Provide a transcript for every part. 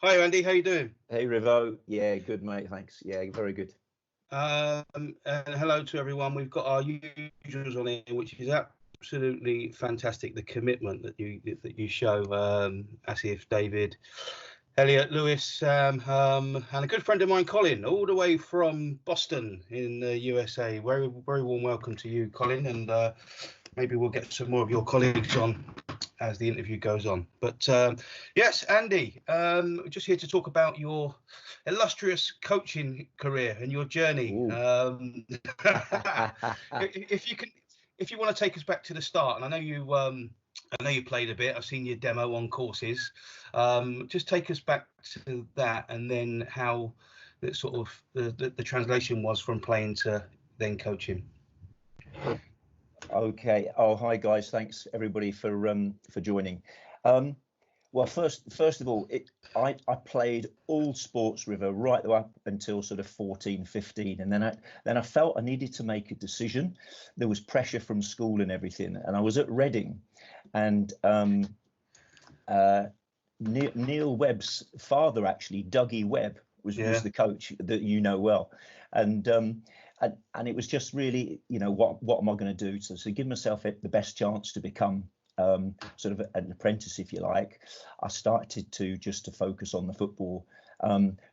Hi, Andy. How you doing? Hey Rivo, yeah, good mate, thanks. Yeah, very good. And hello to everyone. We've got our usuals on here, which is absolutely fantastic. The commitment that you show, Asif, David, Elliot, Lewis, Sam, and a good friend of mine, Colin, all the way from Boston in the USA. Very, very warm welcome to you, Colin, and maybe we'll get some more of your colleagues on as the interview goes on. But yes, Andy, just here to talk about your illustrious coaching career and your journey. If you want to take us back to the start, and I know you played a bit. I've seen your demo on courses. Just take us back to that, and then how the sort of the translation was from playing to then coaching. Okay. Oh, hi guys. Thanks everybody for joining. Well, first of all, I played all sports, River, right up until sort of 14, 15, and then I felt I needed to make a decision. There was pressure from school and everything, and I was at Reading, and Neil Webb's father, actually, Dougie Webb, was the coach that you know well, and it was just really, what am I going to do to give myself the best chance to become sort of an apprentice, if you like. I started to focus on the football.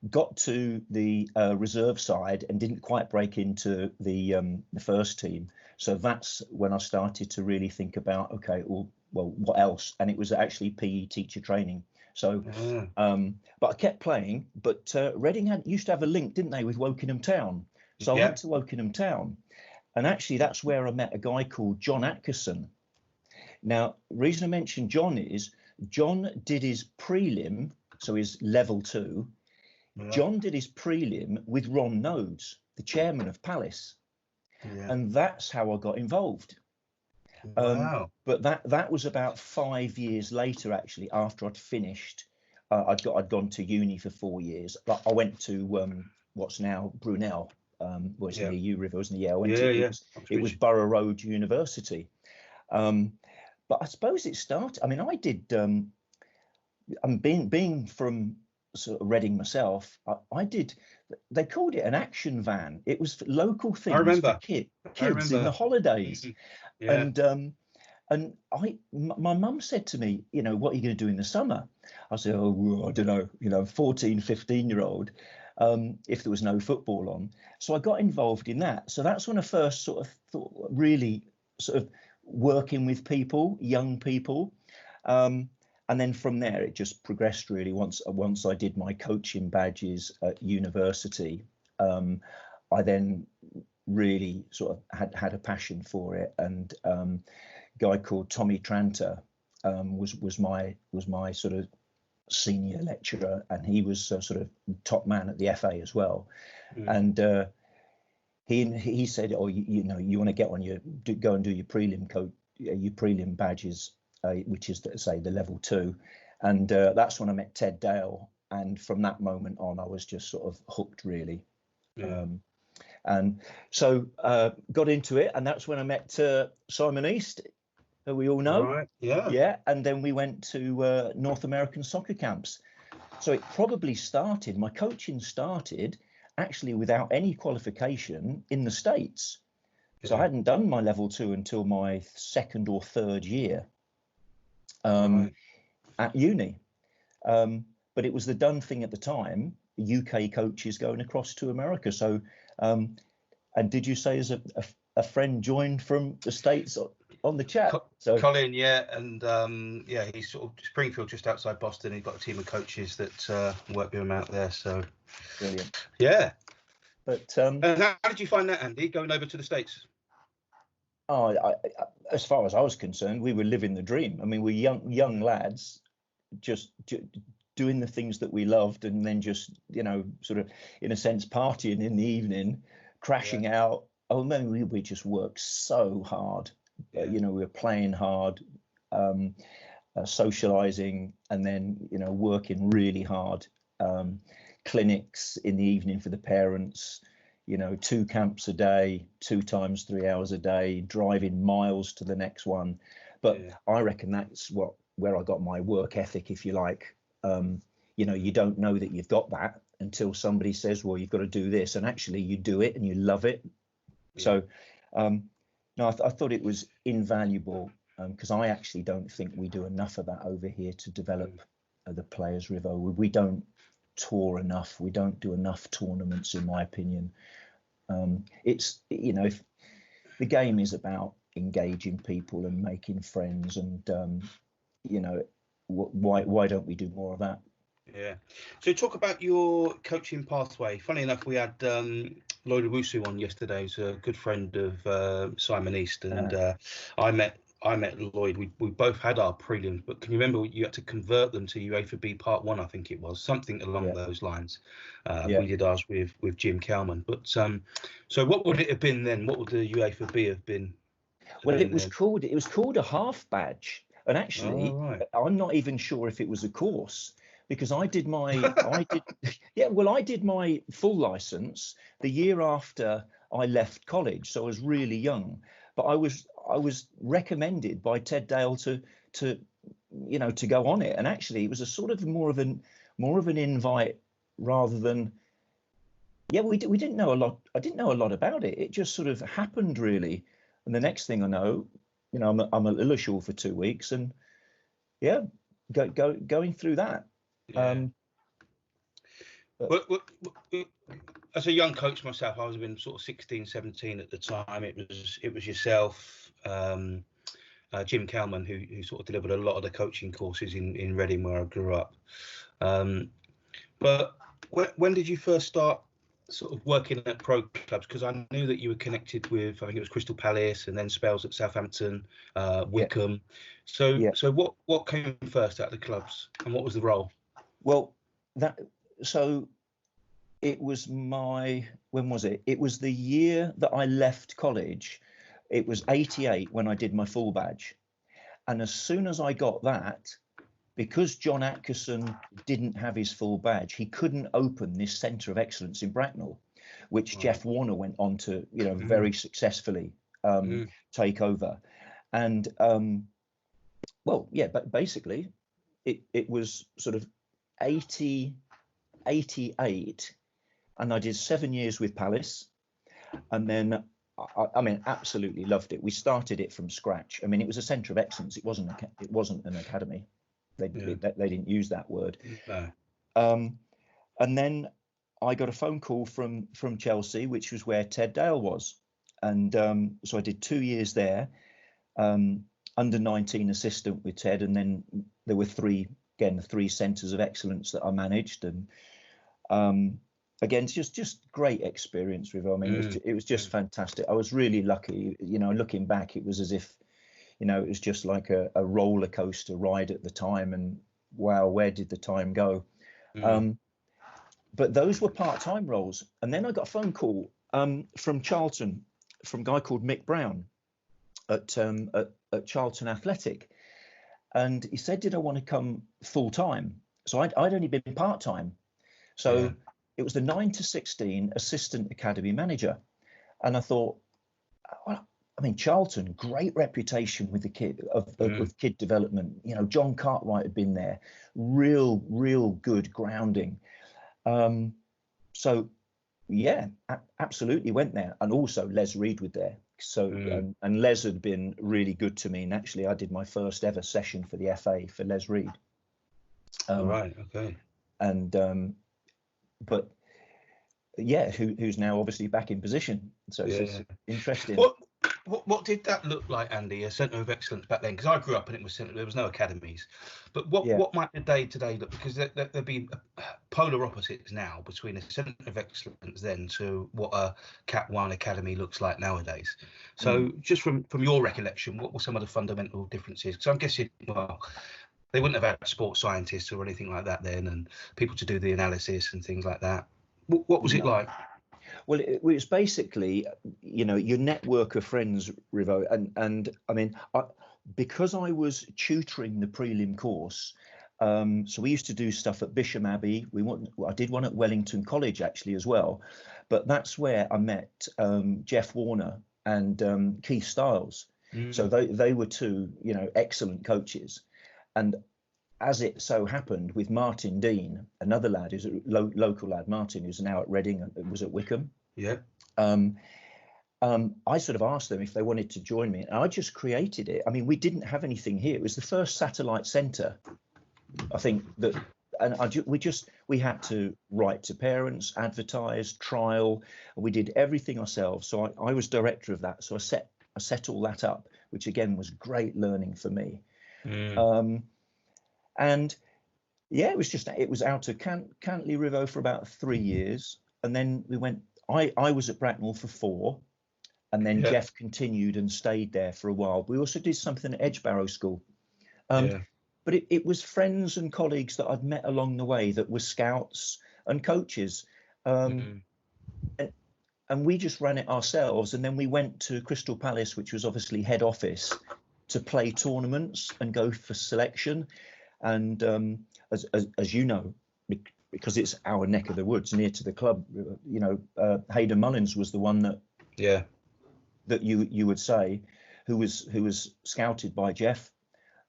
Got to the reserve side and didn't quite break into the first team. So that's when I started to really think about, okay, well, what else? And it was actually PE teacher training. So, but I kept playing. But Reading used to have a link, didn't they, with Wokingham Town? So I went to Wokingham Town, and actually that's where I met a guy called John Atkerson. Now, the reason I mention John is John did his prelim, so his level 2. Yeah. John did his prelim with Ron Nodes, the chairman of Palace, and that's how I got involved. Wow! But that was about 5 years later, actually, after I'd finished. I'd gone to uni for 4 years. But I went to what's now Brunel. Was it near you, River, wasn't it? Yeah, it was Borough Road University. But I suppose it started. I mean, I did. Being from sort of Reading myself, I did. They called it an action van. It was for local things for kids in the holidays. And my mum said to me, what are you going to do in the summer? I said, I don't know, 14, 15-year-old. If there was no football on. So I got involved in that. So that's when I first sort of thought, really sort of working with people, young people. And then from there, it just progressed really. Once I did my coaching badges at university, I then really sort of had a passion for it. And a guy called Tommy Tranter was my sort of senior lecturer, and he was sort of top man at the FA as well. And he said, you want to get on go and do your prelim badges, which is say the level 2. And that's when I met Ted Dale, and from that moment on I was just sort of hooked really. And so got into it, and that's when I met Simon East, who we all know. Right. Yeah. And then we went to North American soccer camps. So it probably started, my coaching started actually without any qualification in the States. So I hadn't done my level 2 until my 2nd or 3rd year at uni. But it was the done thing at the time, UK coaches going across to America. So, and did you say as a friend joined from the States on the chat? So Colin, and he's sort of Springfield, just outside Boston. He's got a team of coaches that work with him out there. So brilliant. Yeah. But how did you find that, Andy, going over to the States? Oh, as far as I was concerned, we were living the dream. I mean, we're young lads, just doing the things that we loved, and then just sort of in a sense partying in the evening, crashing out. Oh man, we just worked so hard. We were playing hard, socializing, and then working really hard. Clinics in the evening for the parents. 2 camps a day, 2 times 3 hours a day, driving miles to the next one. But I reckon that's where I got my work ethic, if you like. you don't know that you've got that until somebody says, well, you've got to do this, and actually you do it and you love it. Yeah. So no, I thought it was invaluable, because I actually don't think we do enough of that over here to develop the players, Rivo. We don't tour enough. We don't do enough tournaments, in my opinion. It's, if the game is about engaging people and making friends, and why don't we do more of that? Yeah. So talk about your coaching pathway. Funny enough, we had Lloyd Owusu on yesterday, who's a good friend of Simon East, and I met Lloyd. We both had our prelims, but can you remember you had to convert them to UEFA B Part 1, I think it was, something along those lines. We did ours with Jim Kelman. But so what would it have been then? What would the UEFA B have been? Well, it was called a half badge, and actually, I'm not even sure if it was a course, because I did my I did my full license the year after I left college, so I was really young. But I was recommended by Ted Dale to go on it, and actually it was a sort of more of an invite rather than we didn't know a lot. I didn't know a lot about it. It just sort of happened, really. And the next thing I know, I'm at Lilleshall for 2 weeks, and going through that. Yeah. As a young coach myself, I was in sort of 16, 17 at the time. It was yourself, Jim Kelman, who sort of delivered a lot of the coaching courses in Reading, where I grew up. But when did you first start sort of working at pro clubs? Because I knew that you were connected with, I think it was Crystal Palace, and then spells at Southampton, Wycombe. So what came first out of the clubs, and what was the role? Well, it was when was it? It was the year that I left college. It was 88 when I did my full badge. And as soon as I got that, because John Atkinson didn't have his full badge, he couldn't open this Centre of Excellence in Bracknell, which Jeff Warner went on to, very successfully take over. And, but basically it was sort of 88, and I did 7 years with Palace, and then I absolutely loved it. We started it from scratch. I mean, it was a centre of excellence. It wasn't an academy. They didn't use that word. No. And then I got a phone call from Chelsea, which was where Ted Dale was, and so I did 2 years there, under 19 assistant with Ted, and then there were three centres of excellence that I managed, and again, it's just great experience, Rivo. I mean, it was just fantastic. I was really lucky. Looking back, it was as if, it was just like a roller coaster ride at the time, and wow, where did the time go? But those were part-time roles, and then I got a phone call from Charlton, from a guy called Mick Brown at Charlton Athletic, and he said, did I want to come full-time? So I'd only been part-time, so it was the 9 to 16 assistant academy manager, and I thought, well, I mean, Charlton, great reputation with the kid of kid development. John Cartwright had been there, real good grounding. So yeah, absolutely went there, and also Les Reed was there. So and Les had been really good to me, and actually I did my first ever session for the FA for Les Reed. Right. Okay. And but yeah, who's now obviously back in position. So it's interesting. What did that look like, Andy? A centre of excellence back then? Because I grew up and there was no academies. But what might the day today look? Because there'd be polar opposites now between a centre of excellence then to what a Cat 1 academy looks like nowadays. So just from your recollection, what were some of the fundamental differences? Because I'm guessing, well, they wouldn't have had sports scientists or anything like that then, and people to do the analysis and things like that. What was it like? Well, it was basically, your network of friends, Rivo, and I mean, because I was tutoring the prelim course, so we used to do stuff at Bisham Abbey. I did one at Wellington College actually as well, but that's where I met Jeff Warner and Keith Stiles. So they were two, excellent coaches, and as it so happened with Martin Dean, another lad who's a local lad, Martin, who's now at Reading and was at Wickham. Yeah. I sort of asked them if they wanted to join me, and I just created it. I mean, we didn't have anything here. It was the first satellite centre, I think, that, and we had to write to parents, advertise, trial, and we did everything ourselves. So I was director of that. So I set all that up, which again was great learning for me. And yeah, it was out of Cantley Rivo for about 3 years, and then we went. I was at Bracknell for 4. And then Jeff continued and stayed there for a while. We also did something at Edgebarrow School. But it was friends and colleagues that I'd met along the way that were scouts and coaches. And we just ran it ourselves. And then we went to Crystal Palace, which was obviously head office, to play tournaments and go for selection. And as you know, because it's our neck of the woods near to the club, you know, Hayden Mullins was the one that you would say, who was scouted by Jeff,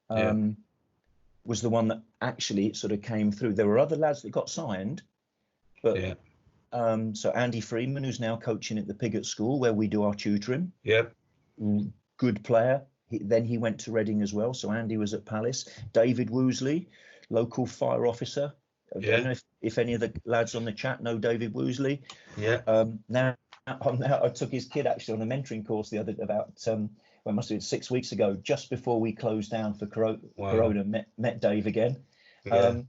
was the one that actually sort of came through. There were other lads that got signed, but so Andy Freeman, who's now coaching at the Pigott School where we do our tutoring, good player. Then he went to Reading as well. So Andy was at Palace. David Woosley, local fire officer. I don't know if any of the lads on the chat know David Woosley. Now I took his kid actually on a mentoring course it must have been 6 weeks ago, just before we closed down for Corona. Met Dave again. But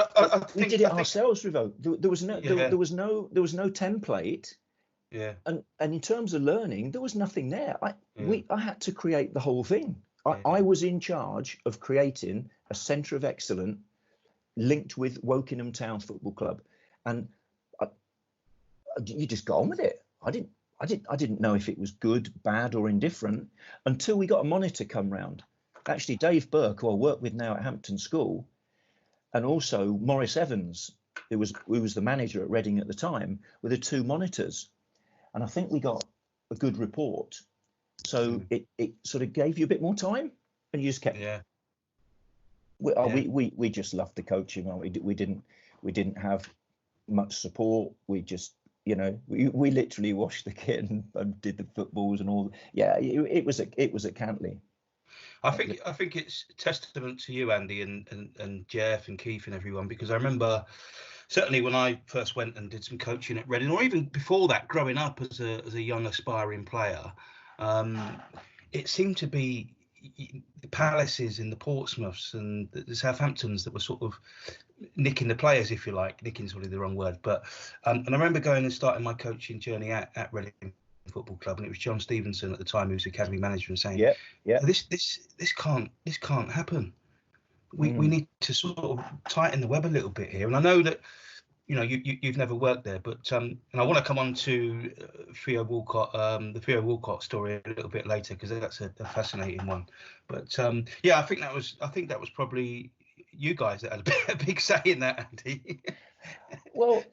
I think we did it ourselves, Rivo. There was no template. And in terms of learning, there was nothing there. I had to create the whole thing. I was in charge of creating a centre of excellence linked with Wokingham Town Football Club, and you just got on with it. I didn't know if it was good, bad, or indifferent until we got a monitor come round. Actually, Dave Burke, who I work with now at Hampton School, and also Maurice Evans, who was the manager at Reading at the time, were the 2 monitors. And I think we got a good report. So it sort of gave you a bit more time, and you just kept. We just loved the coaching. We didn't have much support. We just, you know, we literally washed the kit and did the footballs and all. It was at Cantley. I think it's testament to you, Andy, and Jeff and Keith and everyone, because I remember certainly when I first went and did some coaching at Reading, or even before that, growing up as a young aspiring player, it seemed to be the Palaces and the Portsmouths and the Southamptons that were sort of nicking the players, if you like. Nicking's probably the wrong word, but and I remember going and starting my coaching journey at Reading Football Club, and it was John Stevenson at the time who was academy manager, and saying, this can't happen. We need to sort of tighten the web a little bit here. And I know that, you know, you've never worked there, but and I want to come on to Theo Walcott, the Theo Walcott story a little bit later, because that's a fascinating one. But I think that was probably you guys that had a big say in that, Andy. Well,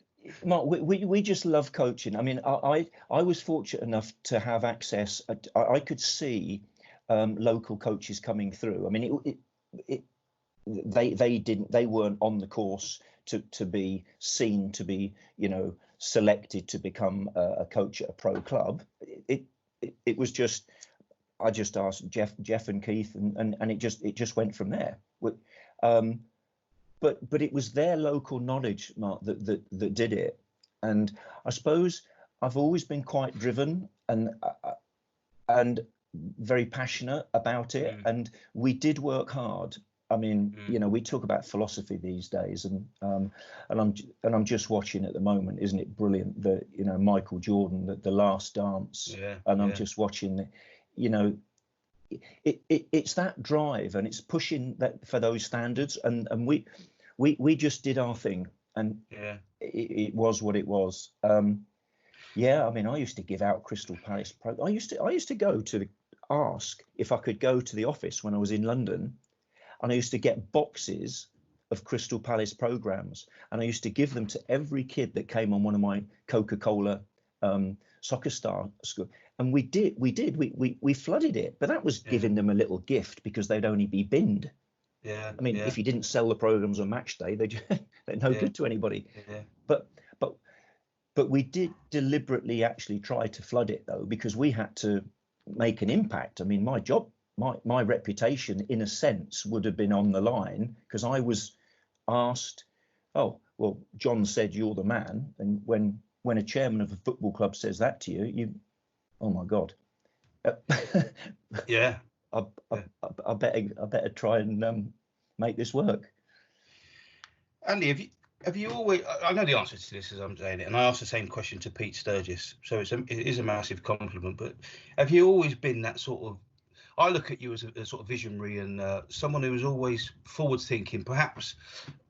Mark, we just love coaching. I mean, I was fortunate enough to have access. I could see local coaches coming through. I mean, they weren't on the course to be seen to be, you know, selected to become a coach at a pro club. It was just, I just asked Jeff and Keith, and it just went from there. But it was their local knowledge, Mark, that did it. And I suppose I've always been quite driven and very passionate about it. And we did work hard. I mean, you know, we talk about philosophy these days, and I'm just watching at the moment, isn't it brilliant? You know, Michael Jordan, the Last Dance, I'm just watching. You know, it's that drive, and it's pushing that for those standards, and we just did our thing, and it was what it was. I mean, I used to give out Crystal Palace I used to go to ask if I could go to the office when I was in London. And I used to get boxes of Crystal Palace programs, and I used to give them to every kid that came on one of my Coca-Cola soccer star school. And we flooded it, but that was giving them a little gift because they'd only be binned. Yeah. I mean, if you didn't sell the programs on match day, they're no good to anybody. Yeah. But we did deliberately actually try to flood it, though, because we had to make an impact. I mean, my job, my reputation, in a sense, would have been on the line, because I was asked, oh, well, John said you're the man. And when a chairman of a football club says that to you, oh my God. Yeah. I better try and make this work. Andy, have you always? I know the answer to this as I'm saying it, and I asked the same question to Pete Sturgis, so it is a massive compliment. But have you always been that sort of? I look at you as a sort of visionary and someone who was always forward thinking, perhaps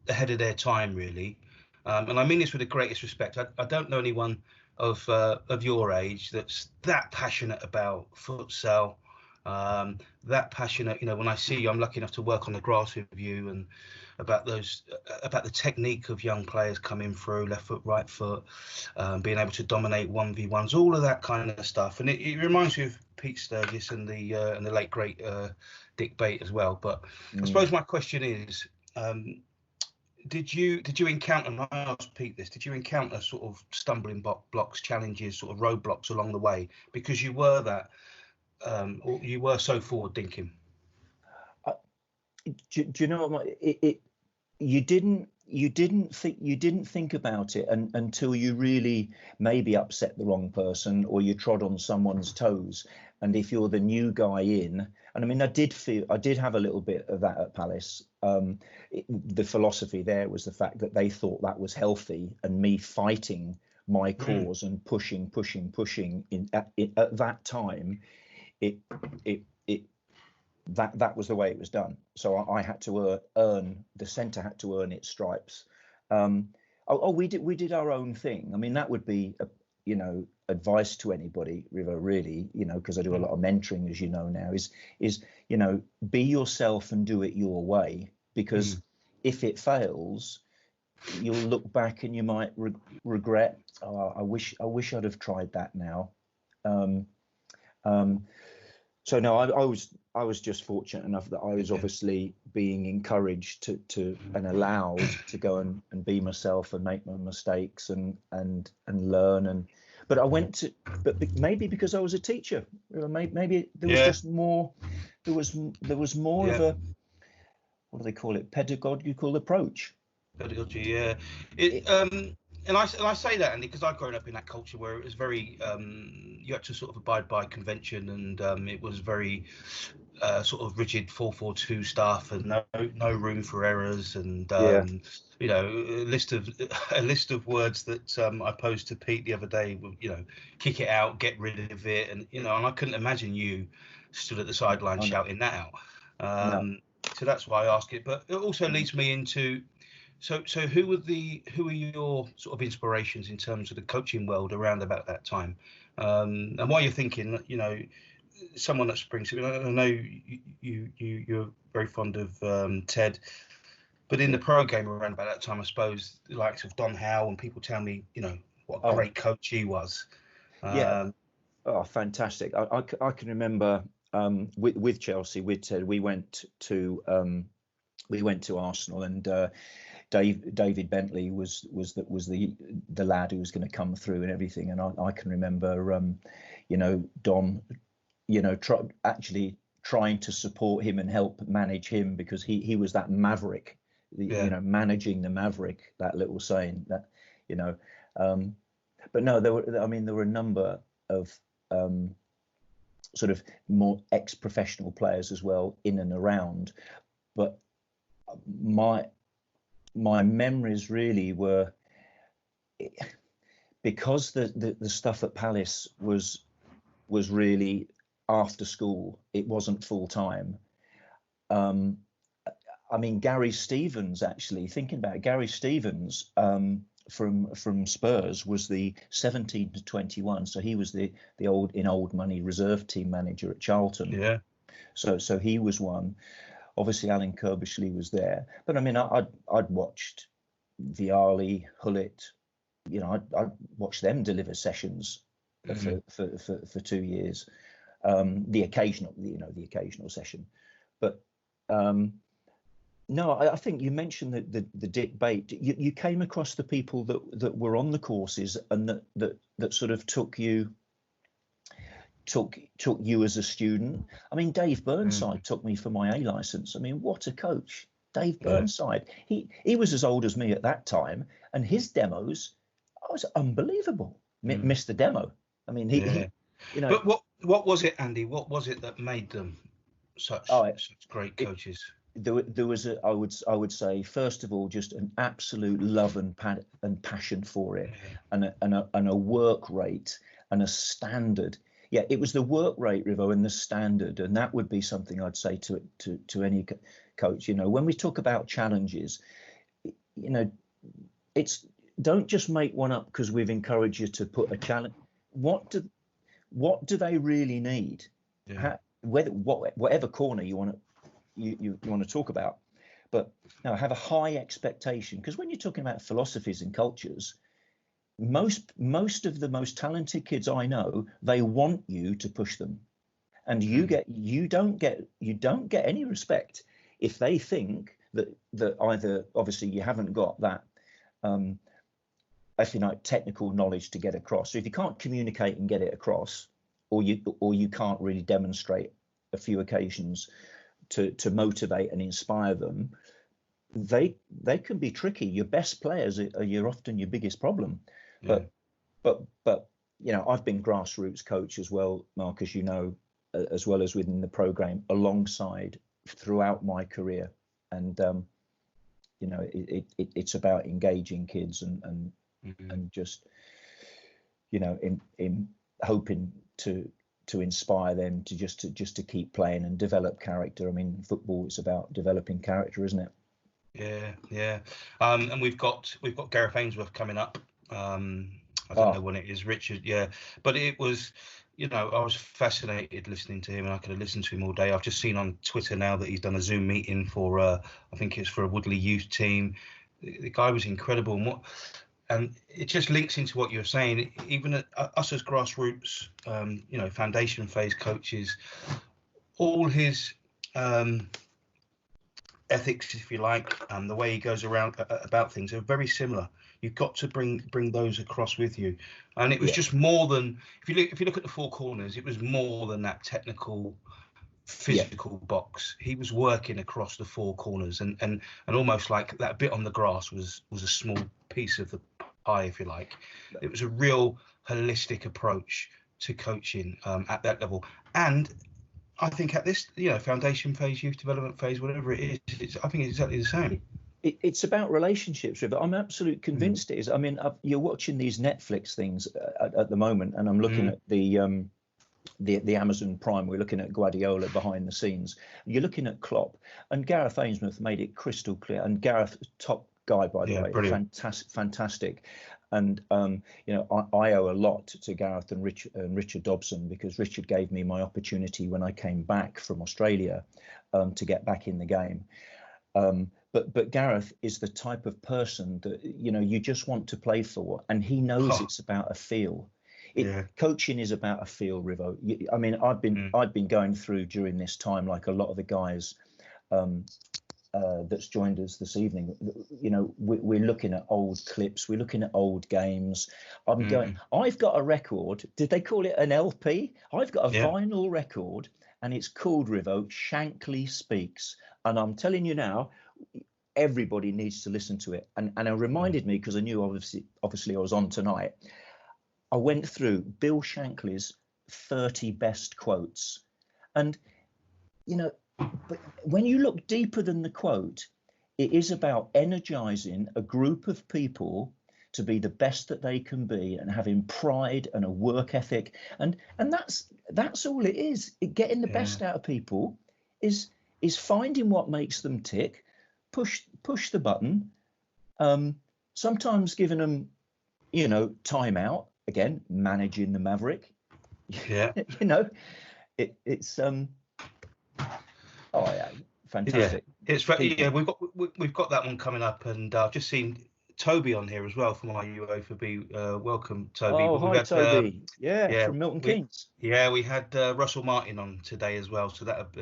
ahead of their time, really. And I mean this with the greatest respect. I don't know anyone of your age that's that passionate about futsal. That passionate, when I see you, I'm lucky enough to work on the grass with you, and about the technique of young players coming through, left foot, right foot, being able to dominate 1v1s, all of that kind of stuff. And it reminds me of Pete Sturgis and the late great Dick Bate as well. But I suppose my question is, did you encounter, and I asked Pete this, did you encounter sort of stumbling blocks, challenges, sort of roadblocks along the way, because you were that, or you were so forward thinking? Do you know what? You didn't think about it until you really maybe upset the wrong person, or you trod on someone's toes. And if you're the new guy in, and I mean, I did have a little bit of that at Palace. The philosophy there was the fact that they thought that was healthy, and me fighting my cause and pushing at that time, that was the way it was done. So I had to earn, the centre had to earn its stripes. We did our own thing. I mean, that would be advice to anybody, River, really, because I do a lot of mentoring, as you know now, is be yourself and do it your way, because if it fails, you'll look back and you might regret, I wish I'd have tried that now. So no, I was just fortunate enough that I was obviously being encouraged to and allowed to go and be myself and make my mistakes and learn. But I went to, but maybe because I was a teacher, maybe there was just more. There was more of a, what do they call it, pedagogical approach. Pedagogy, yeah. And I say that, Andy, because I've grown up in that culture where it was very, you had to sort of abide by convention, and it was very sort of rigid 4-4-2 stuff, and no room for errors, and a list of words that I posed to Pete the other day. Kick it out, get rid of it, and and I couldn't imagine you stood at the sideline shouting that out. No. So that's why I ask it. But it also leads me into. So who are your sort of inspirations in terms of the coaching world around about that time? And while you're thinking, someone that springs to me, I know you're very fond of Ted, but in the pro game around about that time, I suppose the likes of Don Howe, and people tell me, what a great coach he was. Fantastic. I can remember with Chelsea, with Ted, we went to Arsenal, and David Bentley was the lad who was going to come through and everything. And I can remember, Don, actually trying to support him and help manage him, because he was that maverick, managing the maverick, that little saying that, but no, there were a number of sort of more ex-professional players as well in and around, but my memories really were, because the stuff at Palace was really after school. It wasn't full time. I mean, Gary Stevens, actually thinking about it, Gary Stevens from Spurs was the 17 to 21, so he was the old money reserve team manager at Charlton. Yeah. So he was one. Obviously, Alan Kirbishley was there, but I mean, I'd watched Viali, Hullet, I'd watched them deliver sessions for 2 years, the occasional session, but No, I think you mentioned the debate. You came across the people that were on the courses and that sort of took you as a student. I mean, Dave Burnside took me for my A license. I mean, what a coach. Dave Burnside. He was as old as me at that time, and his demos was unbelievable. Missed the demo. I mean, he you know. But what was it, Andy? What was it that made them such great coaches? There was I would say, first of all, just an absolute love and passion for it, and a work rate and a standard. Yeah, it was the work rate, Rivo, and the standard, and that would be something I'd say to any coach. When we talk about challenges, it's don't just make one up because we've encouraged you to put a challenge. What do they really need? Yeah. Whatever corner you want to talk about, but now have a high expectation, because when you're talking about philosophies and cultures, most of the most talented kids I know, they want you to push them, and you don't get any respect if they think that either, obviously, you haven't got that if you like, technical knowledge to get across. So if you can't communicate and get it across, or you can't really demonstrate a few occasions to motivate and inspire them, they can be tricky. Your best players are often your biggest problem. Yeah. But I've been grassroots coach as well, Mark, as you know, as well as within the program, alongside throughout my career, and it's about engaging kids and just in hoping to inspire them to keep playing and develop character. I mean, football is about developing character, isn't it? Yeah. And we've got Gareth Ainsworth coming up. I don't know when it is, Richard. Yeah, but it was, I was fascinated listening to him, and I could have listened to him all day. I've just seen on Twitter now that he's done a Zoom meeting for, I think it's for a Woodley youth team. The guy was incredible, and it just links into what you're saying. Even us as grassroots, foundation phase coaches, all his ethics, if you like, and the way he goes around about things are very similar. You've got to bring those across with you, and it was just more than, if you look at the four corners, it was more than that technical, physical box. He was working across the four corners, and almost like that bit on the grass was a small piece of the pie, if you like. It was a real holistic approach to coaching at that level. And I think at this, foundation phase, youth development phase, whatever it is, I think it's exactly the same. It's about relationships, River. I'm absolutely convinced it is. I mean, you're watching these Netflix things at the moment, and I'm looking at the Amazon Prime. We're looking at Guardiola behind the scenes. You're looking at Klopp, and Gareth Ainsworth made it crystal clear. And Gareth, top guy, by the way, fantastic. And I owe a lot to Gareth and Richard Dobson, because Richard gave me my opportunity when I came back from Australia to get back in the game. But Gareth is the type of person that you just want to play for, and he knows it's about a feel. Coaching is about a feel, Rivo. I mean, I've been going through during this time, like a lot of the guys that's joined us this evening. We're looking at old clips, we're looking at old games. I've got a record. Did they call it an LP? I've got a vinyl record, and it's called, Rivo, Shankly Speaks. And I'm telling you now, everybody needs to listen to it. And it reminded me, because I knew obviously I was on tonight. I went through Bill Shankly's 30 best quotes, and but when you look deeper than the quote, it is about energizing a group of people to be the best that they can be, and having pride and a work ethic, and that's all it is. Getting the best out of people is finding what makes them tick, push the button, sometimes giving them time out, again managing the maverick. It's fantastic. We've got that one coming up, and I've just seen Toby on here as well from our UOFB. Welcome, Toby. Oh, But we've hi, had, Toby. yeah, From Milton Keynes. we had Russell Martin on today as well. So that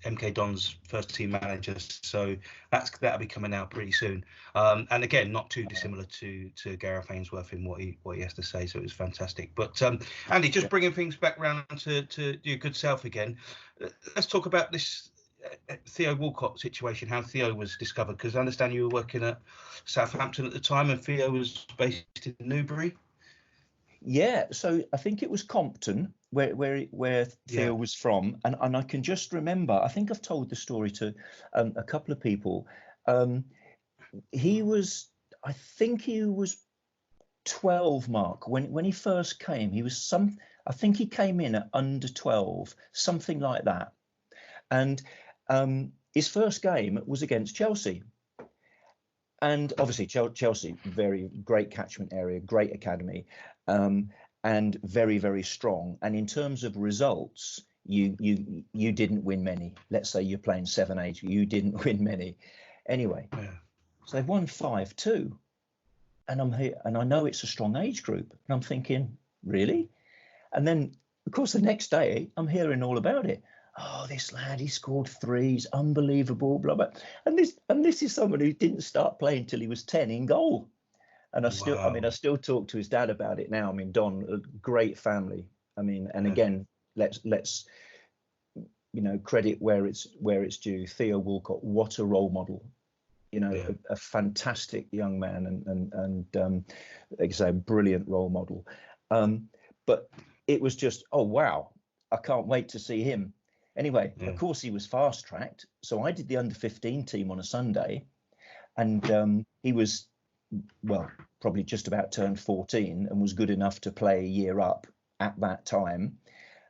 MK Don's first team manager. So that'll be coming out pretty soon. And again, not too dissimilar to Gareth Ainsworth in what he has to say. So it was fantastic. But Andy, just bringing things back round to your good self again. Let's talk about this Theo Walcott situation, how Theo was discovered, because I understand you were working at Southampton at the time and Theo was based in Newbury. Yeah, so I think it was Compton where Theo was from, and I can just remember, I think I've told the story to a couple of people. He was 12, Mark, when he first came. I think he came in at under 12, something like that. And his first game was against Chelsea. And obviously Chelsea, very great catchment area, great academy, and very, very strong. And in terms of results, you didn't win many. Let's say you're playing 7-8, you didn't win many. Anyway, so they've won 5-2. And I'm here, and I know it's a strong age group. And I'm thinking, really? And then, of course, the next day, I'm hearing all about it. Oh, this lad, he scored 3s, unbelievable, blah, blah. And this is someone who didn't start playing till he was 10 in goal. And I still talk to his dad about it now. I mean, Don, a great family. I mean, and again, let's credit where it's due. Theo Walcott, what a role model. A fantastic young man and like I say, a brilliant role model. But it was just, oh wow, I can't wait to see him. Anyway, of course, he was fast-tracked. So I did the under-15 team on a Sunday. And he was, well, probably just about turned 14 and was good enough to play a year up at that time.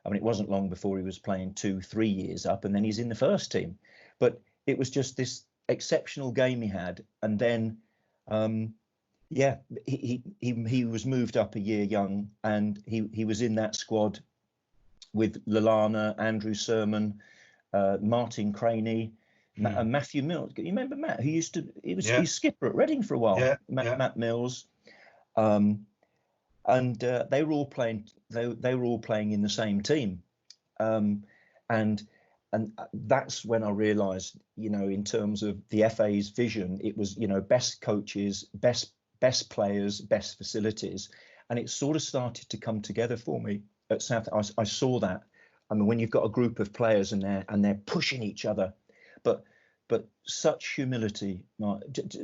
I mean, it wasn't long before he was playing 2-3 years up, and then he's in the first team. But it was just this exceptional game he had. And then, he was moved up a year young, and he was in that squad with Lallana, Andrew Sermon, Martin Craney, and Matthew Mills. You remember Matt, who he's skipper at Reading for a while. Matt Mills, and they were all playing. They were all playing in the same team, and that's when I realised, in terms of the FA's vision, it was best coaches, best players, best facilities, and it sort of started to come together for me. At South, I saw that. I mean, when you've got a group of players and they're pushing each other, but such humility,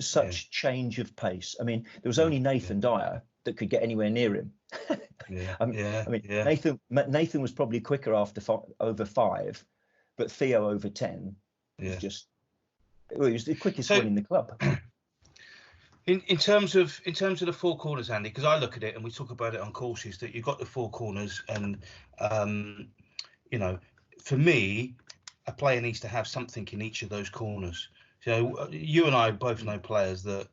such change of pace. I mean, there was only Nathan Dyer that could get anywhere near him. Nathan was probably quicker over 5, but Theo over 10 was just. Well, he was the quickest one in the club. In terms of the four corners, Andy, because I look at it and we talk about it on courses, that you've got the four corners, and for me, a player needs to have something in each of those corners. So you and I both know players that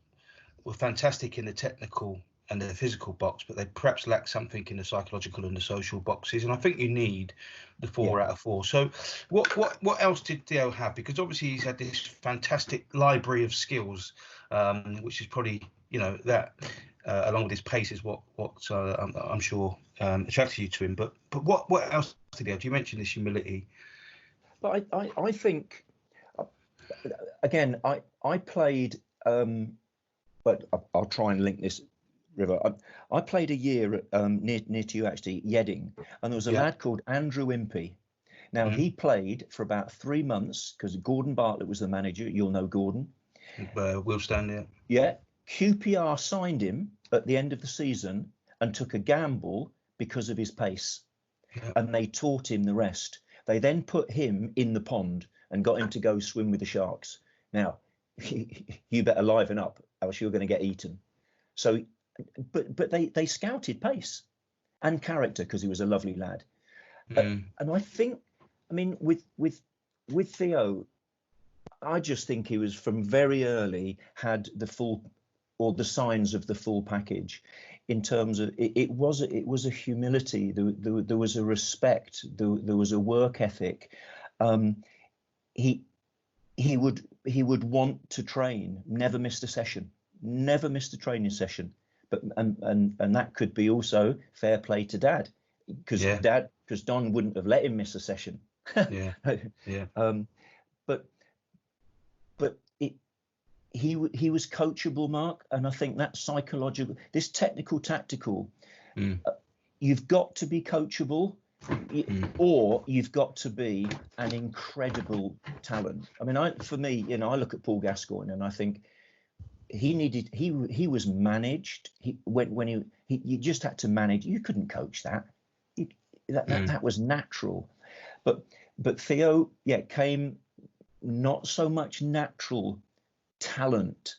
were fantastic in the technical and the physical box, but they perhaps lack something in the psychological and the social boxes. And I think you need the 4 out of 4. So what else did Theo have? Because obviously he's had this fantastic library of skills, which is probably, that along with his pace is what I'm sure attracted you to him. But what else did he have? You mentioned this humility. But I think, again, I played, but I'll try and link this, River. I played a year near to you, actually, Yedding, and there was a lad called Andrew Impey. Now, he played for about 3 months because Gordon Bartlett was the manager. You'll know Gordon. Will Stand, yeah. Yeah. QPR signed him at the end of the season and took a gamble because of his pace. Yeah. And they taught him the rest. They then put him in the pond and got him to go swim with the sharks. Now, you better liven up, else you're going to get eaten. So, but they scouted pace and character because he was a lovely lad. And I think, I mean, with Theo, I just think he was from very early had the full, or the signs of the full package. In terms of it was a humility. There was a respect. There was a work ethic. He would want to train. Never missed a session. never missed a training session. But and that could be also fair play to Dad, because Don wouldn't have let him miss a session. Yeah, yeah. But he was coachable, Mark, and I think that psychological, this technical, tactical, you've got to be coachable, or you've got to be an incredible talent. I mean, for me, I look at Paul Gascoigne and I think he was managed. You just had to manage. You couldn't coach that. That was natural. But Theo, came not so much natural talent,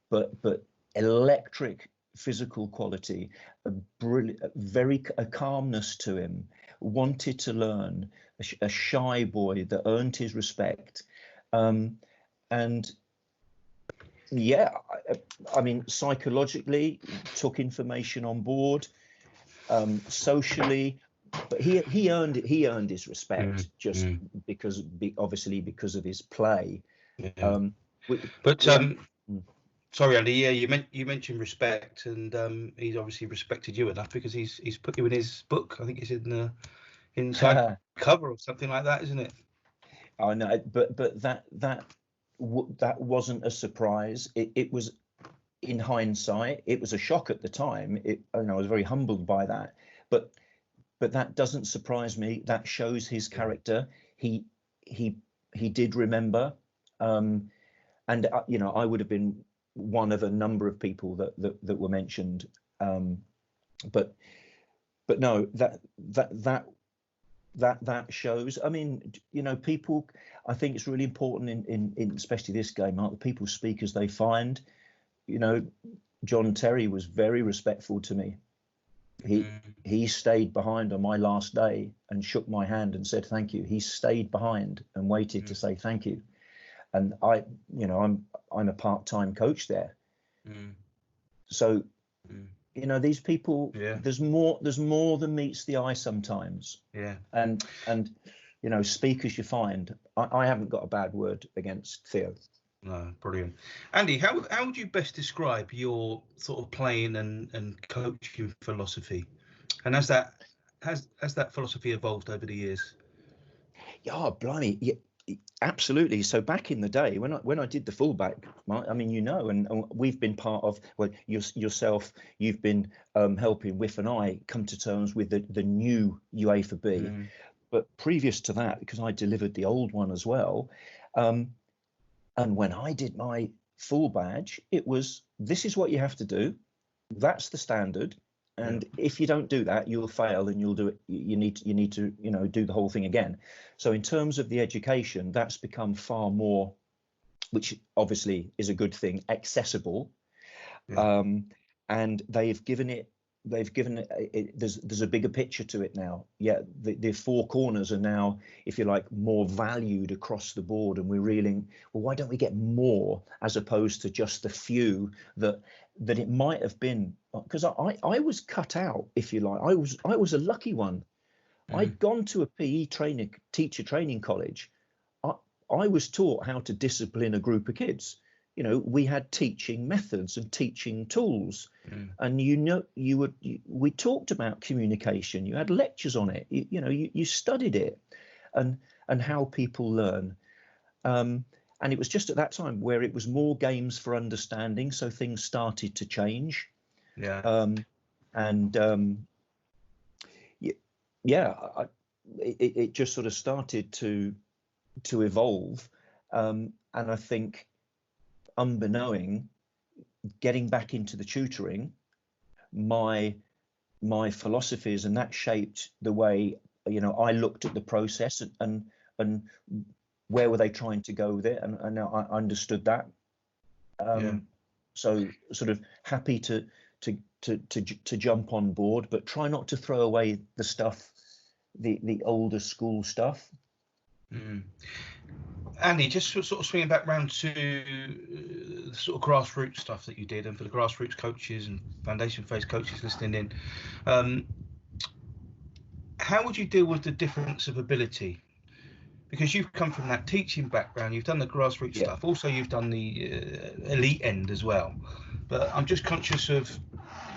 but electric physical quality, a calmness to him, wanted to learn, a shy boy that earned his respect, and I mean, psychologically took information on board, socially, but he earned his respect just obviously because of his play. Sorry, Andy. Yeah, you mentioned respect, and he's obviously respected you enough because he's put you in his book. I think it's in the inside cover or something like that, isn't it? I know, but that wasn't a surprise. It was, in hindsight, it was a shock at the time. I was very humbled by that, but that doesn't surprise me. That shows his character. He did remember, and I would have been one of a number of people that were mentioned, but no, that shows. I mean, people, I think it's really important in especially this game, Mark, the people speak as they find. John Terry was very respectful to me. He stayed behind on my last day and shook my hand and said thank you. He stayed behind and waited to say thank you. And I'm a part-time coach there. So these people, there's more than meets the eye sometimes. And speak as you find. I haven't got a bad word against Theo. No, brilliant. Andy, how would you best describe your sort of playing and coaching philosophy, and has that philosophy evolved over the years? Yeah, blimey, yeah, absolutely. So back in the day when I did the fullback, Mark, I mean, and we've been part of, well, yourself, you've been helping Whiff and I come to terms with the new UEFA B. But previous to that, because I delivered the old one as well, and when I did my full badge, it was, this is what you have to do. That's the standard. And if you don't do that, you'll fail and you'll do it. You need to, do the whole thing again. So in terms of the education, that's become far more, which obviously is a good thing, accessible. And they've given it, there's a bigger picture to it now. The four corners are now, if you like, more valued across the board, and we're reeling, well, why don't we get more as opposed to just the few that it might have been? Because I was cut out, if you like. I was a lucky one. I'd gone to a PE teacher training college. I was taught how to discipline a group of kids. We had teaching methods and teaching tools, and we talked about communication. You had lectures on it. You studied it, and how people learn. And it was just at that time where it was more games for understanding, so things started to change. It just sort of started to evolve, and I think, unbeknown, getting back into the tutoring, my philosophies, and that shaped the way I looked at the process and where were they trying to go with it, and I understood that. So sort of happy to jump on board, but try not to throw away the stuff, the older school stuff. Andy, just sort of swinging back round to the sort of grassroots stuff that you did, and for the grassroots coaches and foundation phase coaches listening in, how would you deal with the difference of ability? because you've come from that teaching background, you've done the grassroots stuff, also you've done the elite end as well. But I'm just conscious of,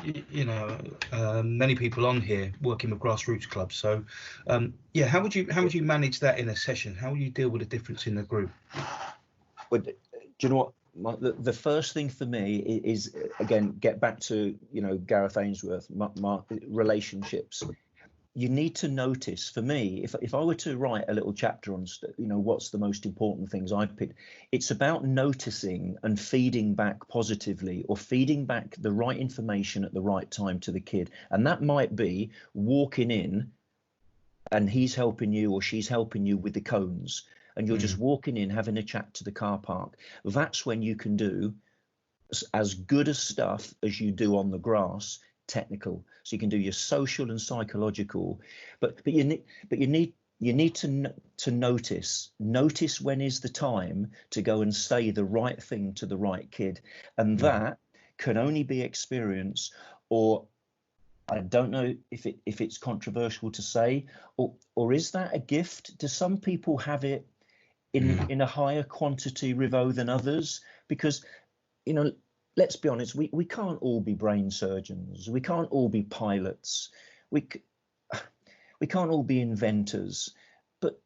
many people on here working with grassroots clubs. So, how would you manage that in a session? How would you deal with the difference in the group? Well, do you know what? The first thing for me is again, get back to Gareth Ainsworth, my relationships. You need to notice. For me, if I were to write a little chapter on what's the most important things I'd pick, it's about noticing and feeding back positively, or feeding back the right information at the right time to the kid. And that might be walking in and he's helping you or she's helping you with the cones, and you're just walking in, having a chat to the car park. That's when you can do as good a stuff as you do on the grass, technical. So you can do your social and psychological, but you need to notice when is the time to go and say the right thing to the right kid, and that can only be experience, or I don't know if it's controversial to say, or is that a gift? Do some people have it in a higher quantity, Rivo, than others? Because let's be honest, we can't all be brain surgeons. We can't all be pilots. We can't all be inventors. But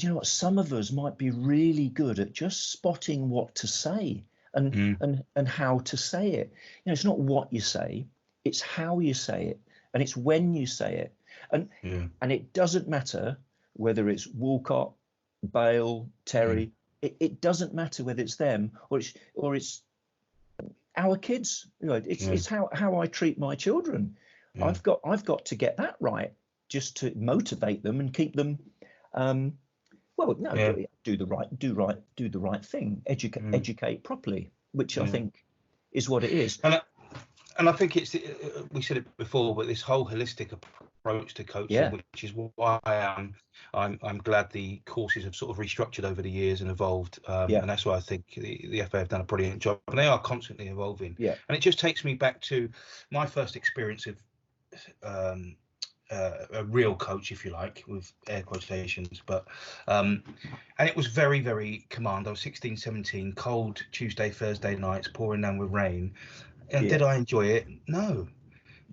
you know what? Some of us might be really good at just spotting what to say and how to say it. It's not what you say, it's how you say it, and it's when you say it. And it doesn't matter whether it's Walcott, Bale, Terry. It doesn't matter whether it's them or it's our kids. It's how I treat my children. I've got to get that right, just to motivate them and keep them do the right thing, educate properly, which I think is what it is. And I think it's, we said it before, but this whole holistic approach to coaching, which is why I'm glad the courses have sort of restructured over the years and evolved. And that's why I think the FA have done a brilliant job, and they are constantly evolving. And it just takes me back to my first experience of a real coach, if you like, with air quotations, but and it was very, very command. I was 16, 17, cold Tuesday, Thursday nights, pouring down with rain. And did I enjoy it? No.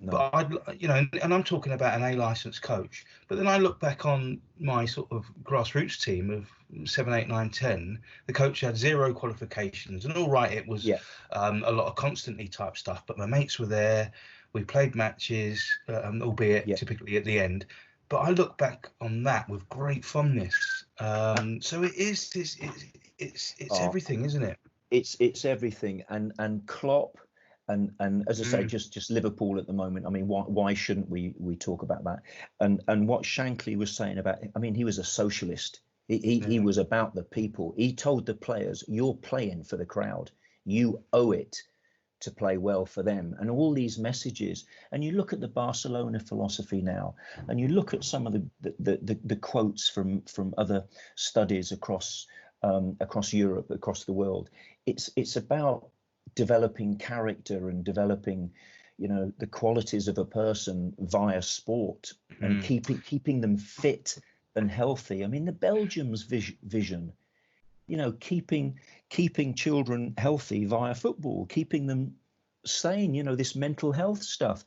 But and I'm talking about an A licensed coach. But then I look back on my sort of grassroots team of 7, 8, 9, 10. The coach had 0 qualifications, and all right, it was a lot of constantly type stuff. But my mates were there. We played matches, albeit typically at the end. But I look back on that with great fondness. So it is this. It's everything, isn't it? It's everything. And Klopp. And as I say, just Liverpool at the moment. I mean, why shouldn't we talk about that? And what Shankly was saying about, I mean, he was a socialist. He was about the people. He told the players, "You're playing for the crowd. You owe it to play well for them." And all these messages. And you look at the Barcelona philosophy now, and you look at some of the quotes from other studies across Europe, across the world. It's about developing character and developing the qualities of a person via sport, and keeping them fit and healthy. I mean, the Belgium's vision, keeping children healthy via football, keeping them sane, this mental health stuff,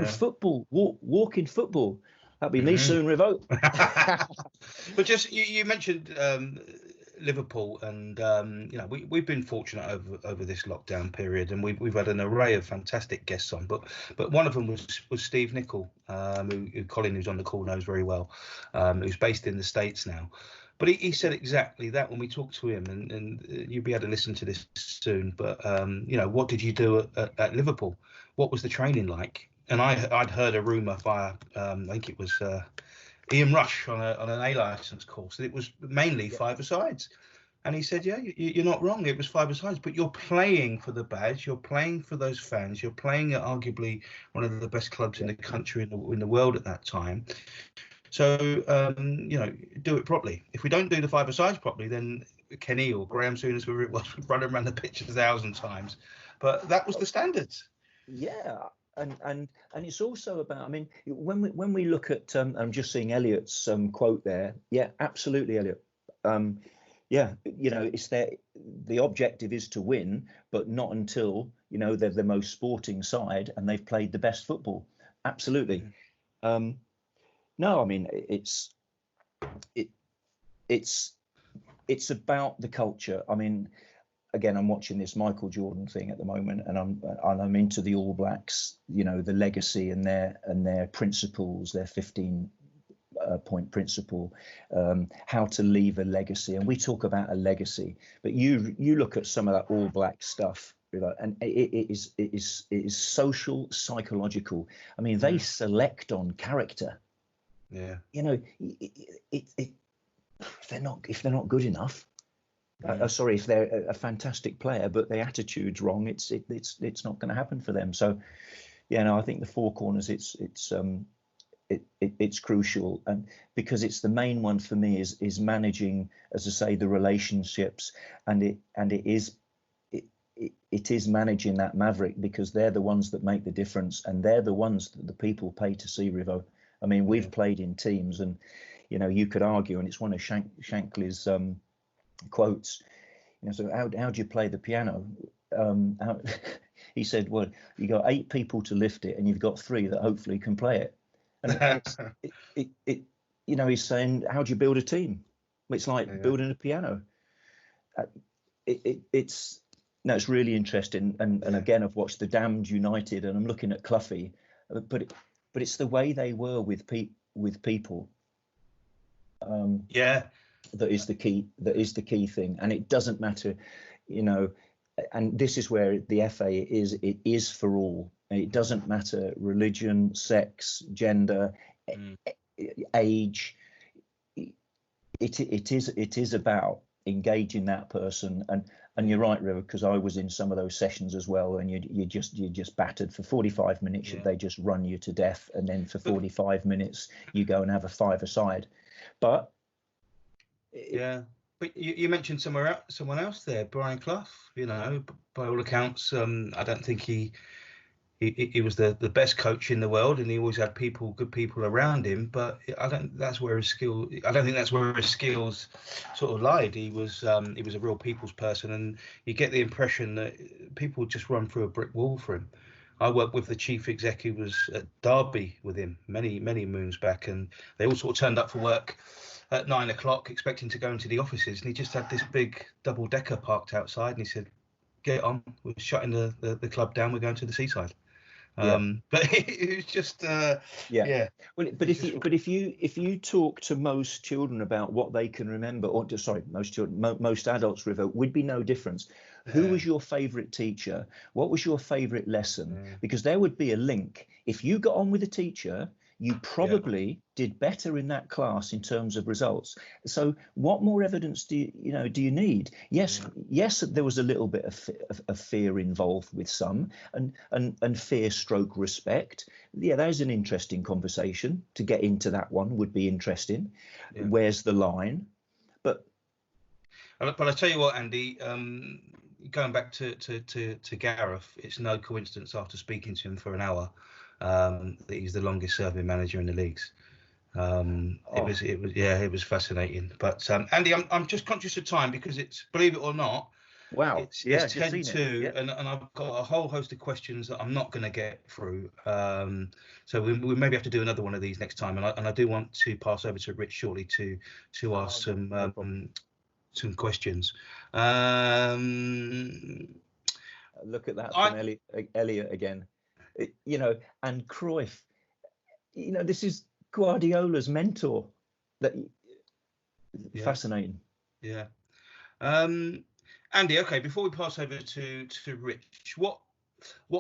football, walking football. That'll be me soon, Rivo. But just you mentioned Liverpool, and we've been fortunate over this lockdown period, and we've had an array of fantastic guests on, but one of them was Steve Nicol, who Colin, who's on the call, knows very well, who's based in the States now. But he said exactly that when we talked to him, and you'll be able to listen to this soon. But what did you do at Liverpool? What was the training like? And I'd heard a rumour via I think it was Ian Rush on an A licence course that it was mainly 5-a-sides. And he said, you're not wrong, it was 5-a-sides, but you're playing for the badge, you're playing for those fans, you're playing at arguably one of the best clubs in the country, in the world at that time. So do it properly. If we don't do the 5-a-sides properly, then Kenny or Graham Souness, whoever it was, running around the pitch 1,000 times. But that was the standards. And it's also about, I mean, when we look at I'm just seeing Elliot's quote there. Yeah, absolutely, Elliot. yeah, it's the objective is to win, but not until they're the most sporting side and they've played the best football. Absolutely. No, I mean it's about the culture. I mean, again, I'm watching this Michael Jordan thing at the moment, and I'm into the All Blacks, the legacy and their principles, their 15-point principle, how to leave a legacy. And we talk about a legacy, but you look at some of that All Black stuff, and it is social, psychological. I mean, they select on character. Yeah. If they're not good enough. Sorry, if they're a fantastic player, but their attitude's wrong, it's not going to happen for them. So, I think the four corners, it's crucial, and because it's the main one for me is managing, as I say, the relationships, and it is managing that maverick, because they're the ones that make the difference, and they're the ones that the people pay to see, Rivo. I mean, we've played in teams, and you could argue, and it's one of Shankly's quotes, so how do you play the piano? He said, well, you got 8 people to lift it, and you've got 3 that hopefully can play it. And he's saying, how do you build a team? It's like building a piano. It's really interesting. And again, I've watched the Damned United, and I'm looking at Clough, but it's the way they were with people. That is the key thing, and it doesn't matter, and this is where the FA is for all. It doesn't matter religion, sex, gender, age. It is about engaging that person, and you're right, River, because I was in some of those sessions as well, and you're just battered for 45 minutes. They just run you to death, and then for 45 minutes you go and have a five-a-side. But but you mentioned someone else there, Brian Clough. By all accounts, I don't think he was the best coach in the world, and he always had good people around him. But I don't think that's where his skills sort of lied. He was a real people's person, and you get the impression that people just run through a brick wall for him. I worked with the chief exec who was at Derby with him many moons back, and they all sort of turned up for work at 9 o'clock expecting to go into the offices, and he just had this big double-decker parked outside, and he said, get on, we're shutting the club down, we're going to the seaside. But it was just Well, but if you talk to most children about what they can remember, most adults, River, would be no difference. Who was your favorite teacher? What was your favorite lesson? Because there would be a link. If you got on with a teacher, you probably did better in that class in terms of results. So what more evidence do you need? Yes, there was a little bit of fear involved with some, and fear stroke respect. There's an interesting conversation. To get into that one would be interesting. Where's the line? But I tell you what, Andy, going back to Gareth, it's no coincidence after speaking to him for an hour that he's the longest serving manager in the leagues. It was fascinating. But Andy, I'm just conscious of time, because it's, believe it or not, it's 10:02, and I've got a whole host of questions that I'm not going to get through. So we maybe have to do another one of these next time. And I do want to pass over to Rich shortly to ask some questions. Look at that from Elliot again. And Cruyff, this is Guardiola's mentor. Fascinating. Andy, okay, before we pass over to Rich, what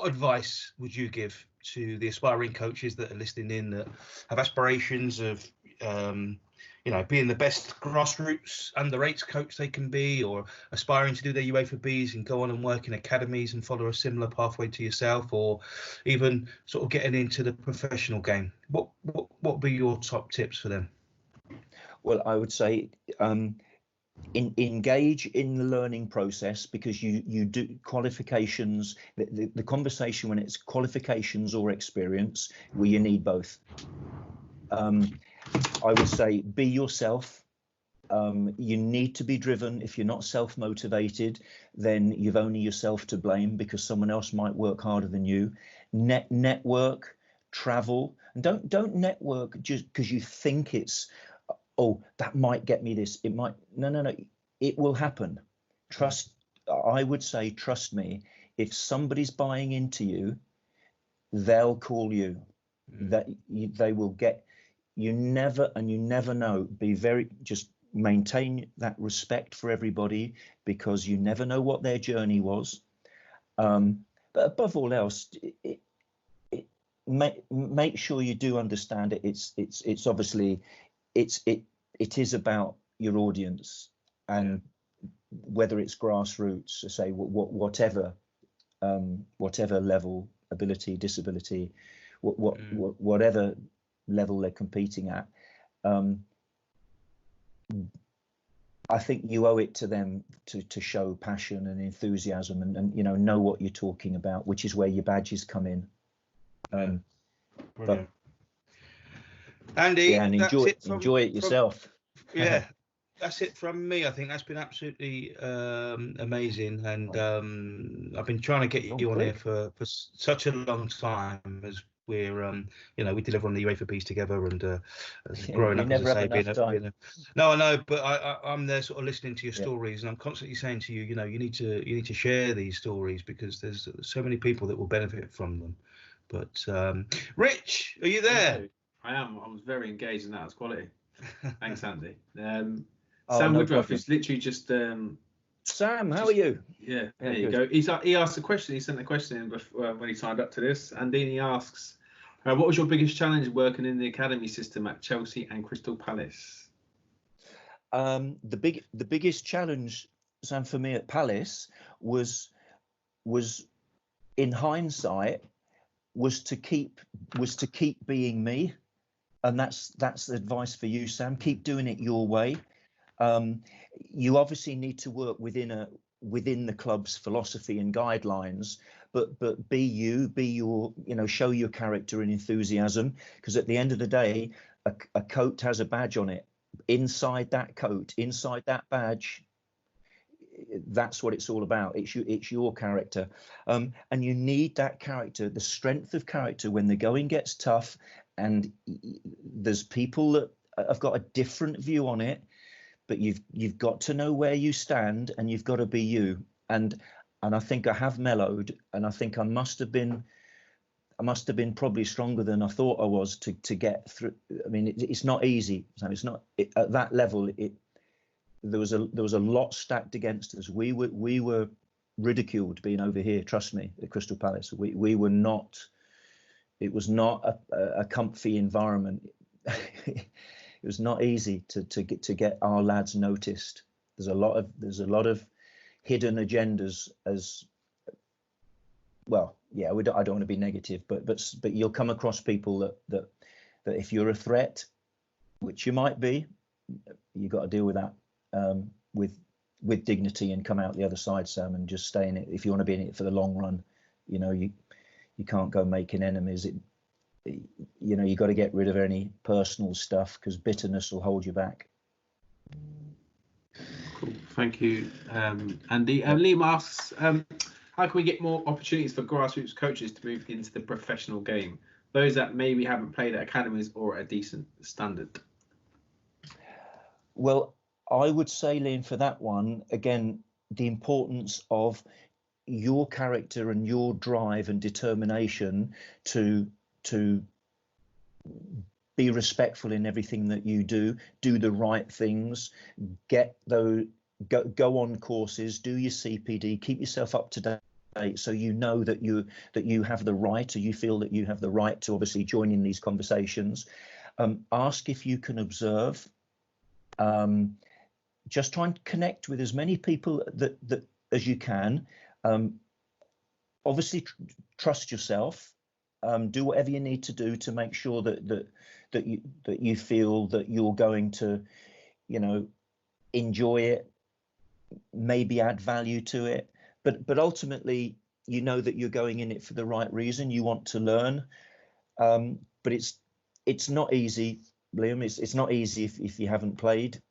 advice would you give to the aspiring coaches that are listening in, that have aspirations of being the best grassroots under-8s coach they can be, or aspiring to do their UEFA Bs and go on and work in academies and follow a similar pathway to yourself, or even sort of getting into the professional game? What would be your top tips for them? Well, I would say engage in the learning process, because you do qualifications. The conversation when it's qualifications or experience, where you need both. I would say be yourself. You need to be driven. If you're not self-motivated, then you've only yourself to blame, because someone else might work harder than you. Network, travel, and don't network just because you think it's, oh, that might get me this. It might. No. It will happen. Trust. I would say, trust me. If somebody's buying into you, they'll call you. They will get. You never know. Just maintain that respect for everybody, because you never know what their journey was. But above all else, make sure you do understand it. It's obviously it is about your audience, and whether it's grassroots, say whatever level, ability, disability, whatever level they're competing at. I think you owe it to them to show passion and enthusiasm, and know what you're talking about, which is where your badges come in. Brilliant. Andy, and enjoy it yourself. Yeah, that's it from me. I think that's been absolutely amazing, and I've been trying to get you on here for such a long time, as we're we deliver on the UEFA piece together, and growing up, as I say, no, I know, but I'm there sort of listening to your stories, and I'm constantly saying to you, you need to share these stories, because there's so many people that will benefit from them. But Rich, are you there? I am. I was very engaged in that. It's quality. Thanks, Andy. Sam Woodruff is literally just. Sam, how are you? Yeah, there you go. He asked a question. He sent a question in before, when he signed up to this, and then he asks, "What was your biggest challenge working in the academy system at Chelsea and Crystal Palace?" The biggest challenge, Sam, for me at Palace was in hindsight was to keep being me, and that's advice for you, Sam. Keep doing it your way. You obviously need to work within the club's philosophy and guidelines, but be your show your character and enthusiasm, because at the end of the day, a coat has a badge on it. Inside that coat, inside that badge, that's what it's all about. It's your character, and you need that character, the strength of character, when the going gets tough, and there's people that have got a different view on it. But you've got to know where you stand, and you've got to be you. And I think I have mellowed, and I think I must have been probably stronger than I thought I was to get through. I mean, it's not easy. It's not at that level. There was a lot stacked against us. We were ridiculed being over here. Trust me, at Crystal Palace, we were not. It was not a comfy environment. It was not easy to get our lads noticed. There's a lot of hidden agendas, as well. Yeah, I don't want to be negative, but you'll come across people that if you're a threat, which you might be, you got to deal with that with dignity and come out the other side, Sam, and just stay in it. If you want to be in it for the long run, you can't go making enemies. You got to get rid of any personal stuff, because bitterness will hold you back. Cool, thank you, Andy. Liam asks, how can we get more opportunities for grassroots coaches to move into the professional game, those that maybe haven't played at academies or at a decent standard? Well, I would say, Liam, for that one, again, the importance of your character and your drive and determination to be respectful in everything that you do the right things, go on courses, do your CPD, keep yourself up to date, so you know that you have the right, or you feel that you have the right to obviously join in these conversations. Ask if you can observe. Just try and connect with as many people that as you can. Obviously, trust yourself. Do whatever you need to do to make sure that you feel that you're going to, enjoy it, maybe add value to it, but ultimately, that you're going in it for the right reason. You want to learn, but it's not easy, Liam. It's not easy if you haven't played.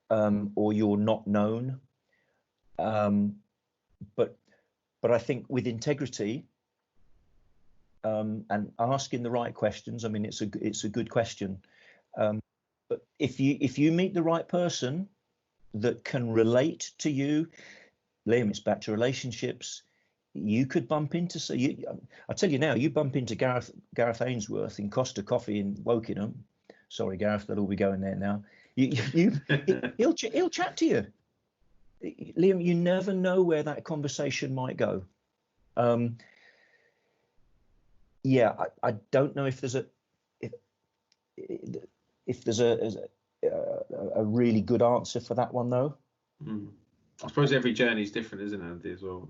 or you're not known. But I think with integrity and asking the right questions, I mean, it's a good question. But if you meet the right person that can relate to you, Liam, it's back to relationships. You could bump into, I tell you now, you bump into Gareth Ainsworth in Costa Coffee in Wokingham. Sorry, Gareth, they'll all be going there now. He'll chat to you. Liam, you never know where that conversation might go. Yeah, I don't know if there's a really good answer for that one, though. I suppose every journey is different, isn't it, Andy, as well?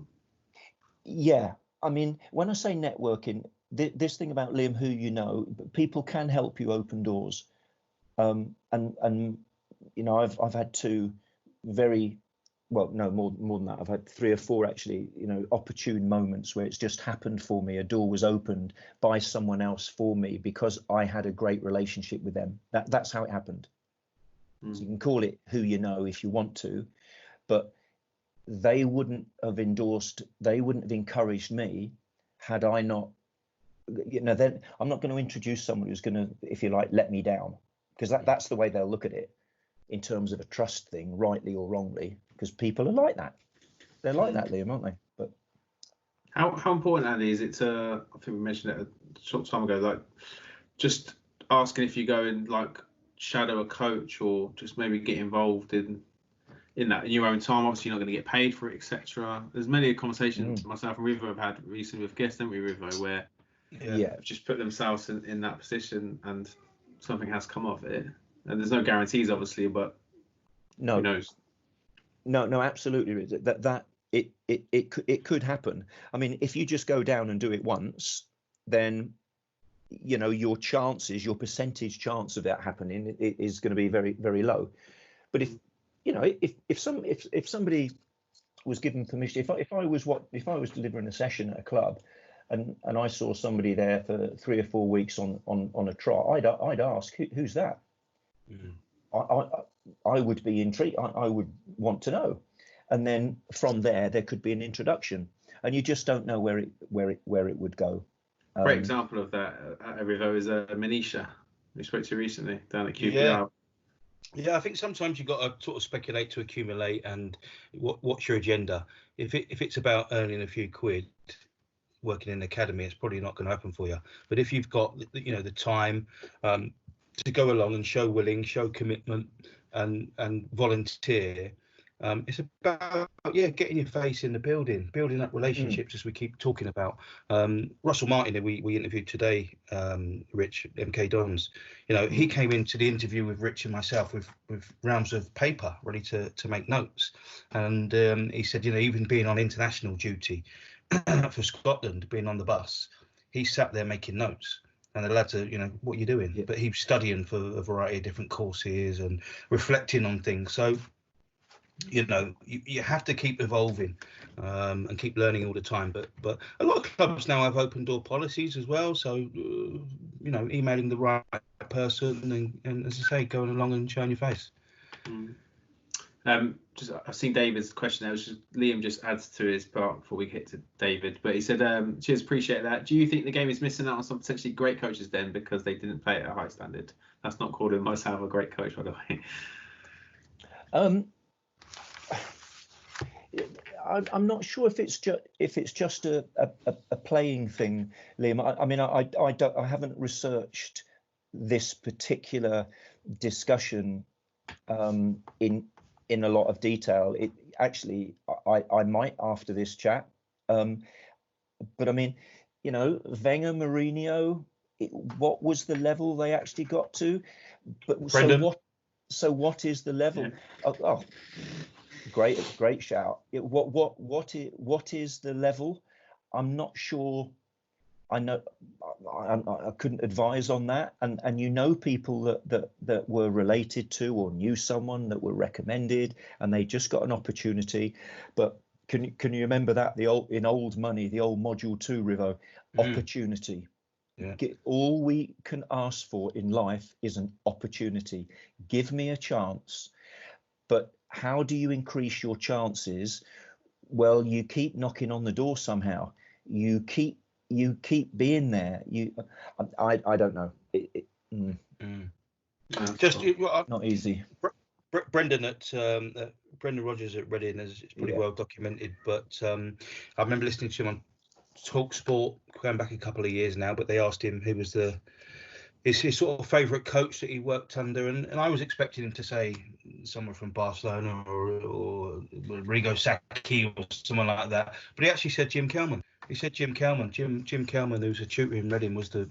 Yeah, I mean, when I say networking, this thing about, Liam, who you know, people can help you open doors. And you know, I've had two very, well, no, more than that. I've had 3 or 4 actually, you know, opportune moments where it's just happened for me. A door was opened by someone else for me because I had a great relationship with them. That's how it happened. So you can call it who you know if you want to, but they wouldn't have encouraged me had I not, you know, then I'm not going to introduce someone who's going to, if you like, let me down, because that's the way they'll look at it in terms of a trust thing, rightly or wrongly, because people are like that. They're like that, Liam, aren't they? But how important, Andy, is it to, I think we mentioned it a short time ago, like just asking if you go and like shadow a coach or just maybe get involved in that in your own time. Obviously, you're not going to get paid for it, etc. There's many conversations myself and Rivo have had recently with guests, haven't we, Rivo, where have just put themselves in that position and something has come of it. And there's no guarantees, obviously, but who knows? No, absolutely. That it could happen. I mean, if you just go down and do it once, then you know your percentage chance of that happening is going to be very, very low. But if you know, if somebody was given permission, if I was delivering a session at a club, and I saw somebody there for 3 or 4 weeks on a trial, I'd ask, who's that? I would be intrigued. I would want to know, and then from there could be an introduction, and you just don't know where it would go. Great example of that at Rivo is Manisha, we spoke to recently down at QPR. Yeah, I think sometimes you've got to sort of speculate to accumulate, and what's your agenda? If it's about earning a few quid working in the academy, it's probably not going to happen for you. But if you've got, you know, the time to go along and show commitment and volunteer, it's about getting your face in the building up relationships, as we keep talking about. Russell Martin, who we interviewed today, Rich, MK Dons, you know, he came into the interview with Rich and myself with rounds of paper ready to make notes, and he said, you know, even being on international duty for Scotland, being on the bus, he sat there making notes. And the lads are, you know, what are you doing? Yeah. But he was studying for a variety of different courses and reflecting on things. So, you know, you have to keep evolving and keep learning all the time. But a lot of clubs now have open door policies as well. So, you know, emailing the right person and as I say, going along and showing your face. I've seen David's question there, which Liam just adds to his part before we get to David. But he said, cheers, appreciate that. Do you think the game is missing out on some potentially great coaches then because they didn't play at a high standard? That's not calling myself a great coach, by the way. I'm not sure if it's just a playing thing, Liam. I mean, I haven't researched this particular discussion in a lot of detail. It actually, I might after this chat. But I mean, you know, Wenger, Mourinho, what was the level they actually got to? But Brendan. So what is the level? Yeah. Oh, great shout. What is the level? I'm not sure. I know I couldn't advise on that. And you know, people that were related to or knew someone that were recommended, and they just got an opportunity. But can you remember that in old money, the old module 2, Rivo, opportunity. Yeah. All we can ask for in life is an opportunity. Give me a chance. But how do you increase your chances? Well, you keep knocking on the door somehow. You keep being there. I don't know. Just not easy. Brendan Brendan Rodgers at Reading is pretty well documented, but I remember listening to him on Talk Sport going back a couple of years now, but they asked him who was his sort of favourite coach that he worked under, and I was expecting him to say someone from Barcelona or Rigo Sacchi or someone like that, but he actually said Jim Kelman. He said Jim Kelman. Jim Kelman, who was a tutor in Reading, was the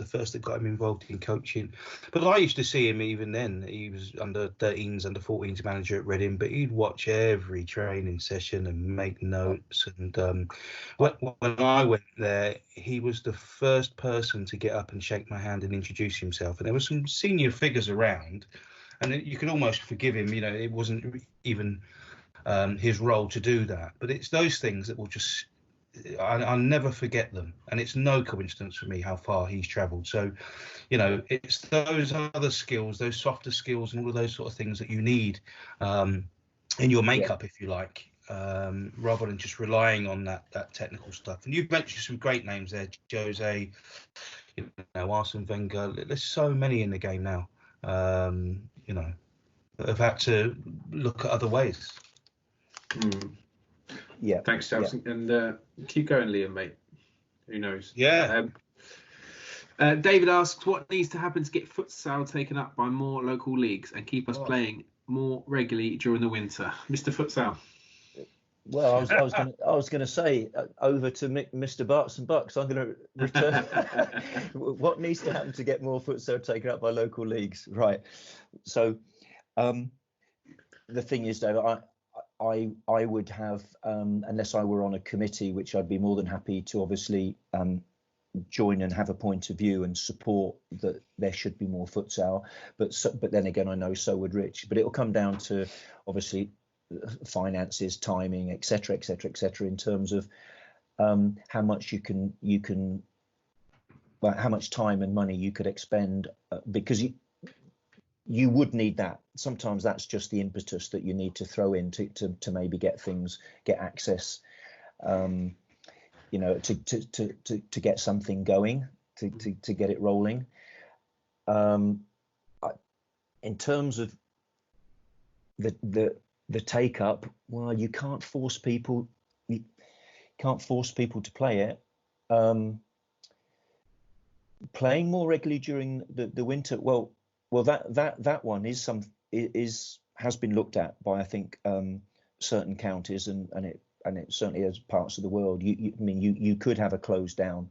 first that got him involved in coaching. But I used to see him even then. He was under 13s, under 14s manager at Reading, but he'd watch every training session and make notes. And when I went there, he was the first person to get up and shake my hand and introduce himself. And there were some senior figures around, and you could almost forgive him. You know, it wasn't even his role to do that. But it's those things that will just... I'll never forget them, and it's no coincidence for me how far he's travelled. So, you know, it's those other skills, those softer skills, and all of those sort of things that you need in your makeup, if you like, rather than just relying on that technical stuff. And you've mentioned some great names there, Jose, you know, Arsene Wenger. There's so many in the game now, you know, that have had to look at other ways. Yeah. Thanks, Chelsea. Yeah. And keep going, Liam, mate. Who knows? Yeah. David asks, what needs to happen to get futsal taken up by more local leagues and keep us playing more regularly during the winter? Mr. Futsal. Well, I was going to say over to Mr. Barks and Bucks. I'm going to return. What needs to happen to get more futsal taken up by local leagues? Right. So, the thing is, David, I would have, unless I were on a committee, which I'd be more than happy to obviously join and have a point of view and support that there should be more futsal. But then again, I know so would Rich. But it'll come down to obviously finances, timing, etc., in terms of how much how much time and money you could expend, because you would need that. Sometimes that's just the impetus that you need to throw in to maybe get access, you know, to get something going, to get it rolling. In terms of the take up, well, you can't force people. You can't force people to play it. Playing more regularly during the winter, well, that one has been looked at by, I think, certain counties, and it certainly is parts of the world. You could have a close down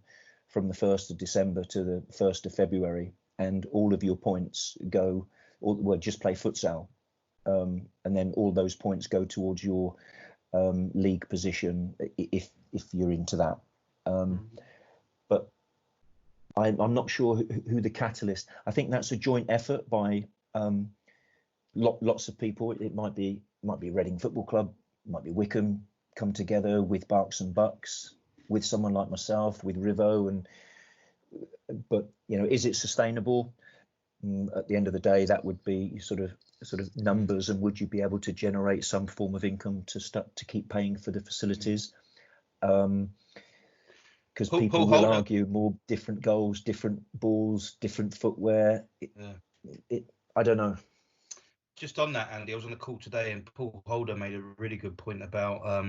from the 1st of December to the 1st of February, and all of your points go, just play futsal, and then all those points go towards your league position if you're into that. But I'm not sure who the catalyst. I think that's a joint effort by lots of people. It might be Reading Football Club, might be Wycombe, come together with Barks and Bucks, with someone like myself, with Rivo, but you know, is it sustainable? At the end of the day, that would be sort of numbers, and would you be able to generate some form of income to keep paying for the facilities? Because people will argue more different goals, different balls, different footwear. I don't know. Just on that, Andy, I was on a call today, and Paul Holder made a really good point about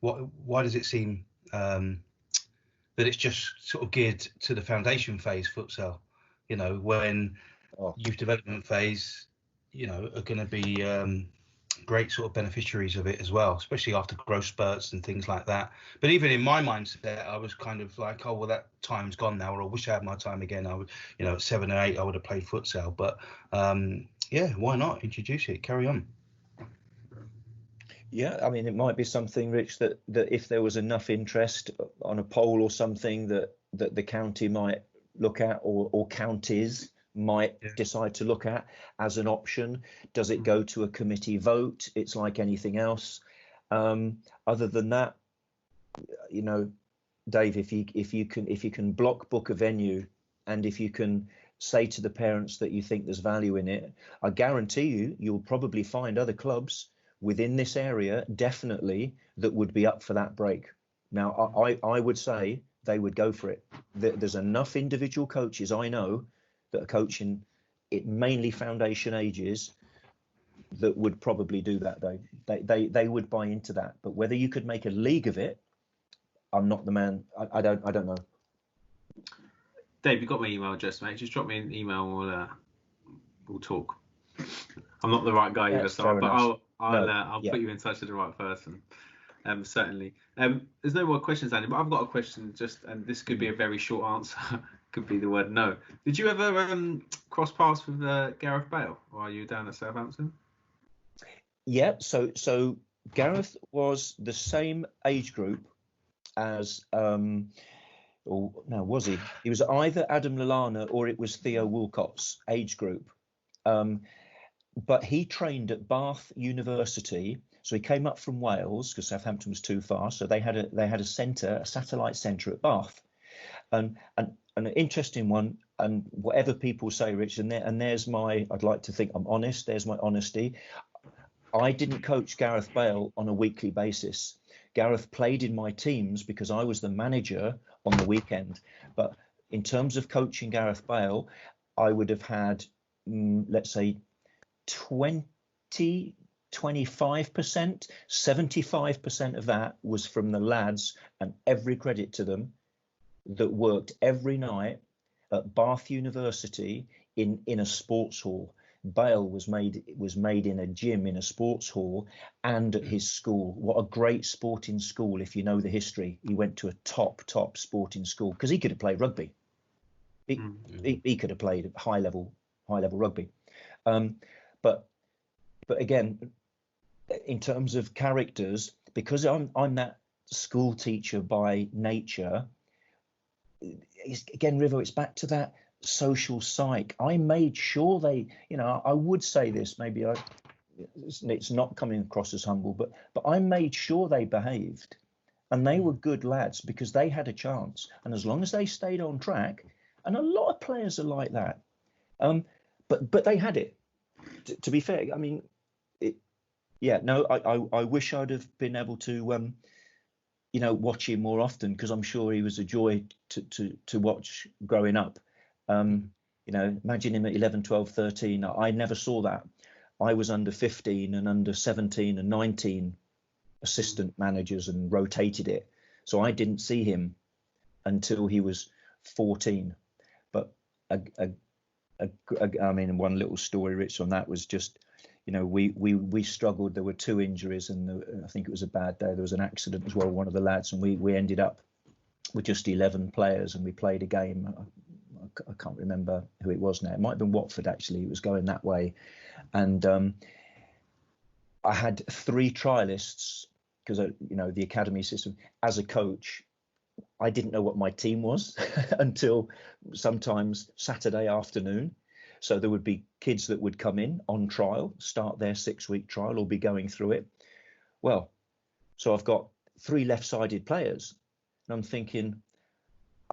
why does it seem that it's just sort of geared to the foundation phase futsal, you know, when youth development phase, you know, are going to be great sort of beneficiaries of it as well, especially after growth spurts and things like that. But even in my mindset, I was kind of like, oh, well, that time's gone now, or I wish I had my time again. I would, you know, at 7 or 8, I would have played futsal. But yeah, why not introduce it? Carry on. Yeah, I mean, it might be something, Rich, that if there was enough interest on a poll or something that the county might look at, or counties might decide to look at as an option. Does it go to a committee vote? It's like anything else. Other than that, you know, Dave, if you can block book a venue, and if you can say to the parents that you think there's value in it. I guarantee you'll probably find other clubs within this area, definitely, that would be up for that break. Now, I would say they would go for it. There's enough individual coaches I know that are coaching it mainly foundation ages that would probably do that. They would buy into that. But whether you could make a league of it, I'm not the man. I don't know. Dave, you got my email address, mate. Just drop me an email and we'll talk. I'm not the right guy either, but I'll put you in touch with the right person. Certainly. There's no more questions, Andy, but I've got a question. And this could be a very short answer. Could be the word no. Did you ever cross paths with Gareth Bale while you were down at Southampton? Yeah. So Gareth was the same age group as was he? He was either Adam Lallana or it was Theo Walcott's age group. But he trained at Bath University. So he came up from Wales because Southampton was too far. So they had a satellite centre at Bath. And an interesting one, and whatever people say, Rich, and there's I'd like to think I'm honest. There's my honesty. I didn't coach Gareth Bale on a weekly basis. Gareth played in my teams because I was the manager on the weekend. But in terms of coaching Gareth Bale, I would have had, let's say, 25%, 75% of that was from the lads, and every credit to them, that worked every night at Bath University in a sports hall. Bale was made in a gym in a sports hall and at his school. What a great sporting school! If you know the history, he went to a top sporting school because he could have played rugby. He could have played high level rugby. But again, in terms of characters, because I'm that school teacher by nature. Again, Rivo, it's back to that social psych. I made sure they, I would say this, maybe it's not coming across as humble, but I made sure they behaved, and they were good lads because they had a chance, and as long as they stayed on track, and a lot of players are like that, but they had it. To be fair, I mean, I wish I'd have been able to watch him more often, because I'm sure he was a joy to watch growing up. Imagine him at 11, 12, 13. I never saw that. I was under 15 and under 17 and 19 assistant managers and rotated it. So I didn't see him until he was 14. But I mean, one little story, Rich, on that was just, we struggled. There were 2 injuries, and I think it was a bad day. There was an accident as well, one of the lads, and we ended up with just 11 players, and we played a game. I can't remember who it was now. It might have been Watford, actually. It was going that way. And I had 3 trialists because, the academy system. As a coach, I didn't know what my team was until sometimes Saturday afternoon. So there would be kids that would come in on trial, start their 6-week trial, or be going through it. Well, so I've got 3 left-sided players, and I'm thinking,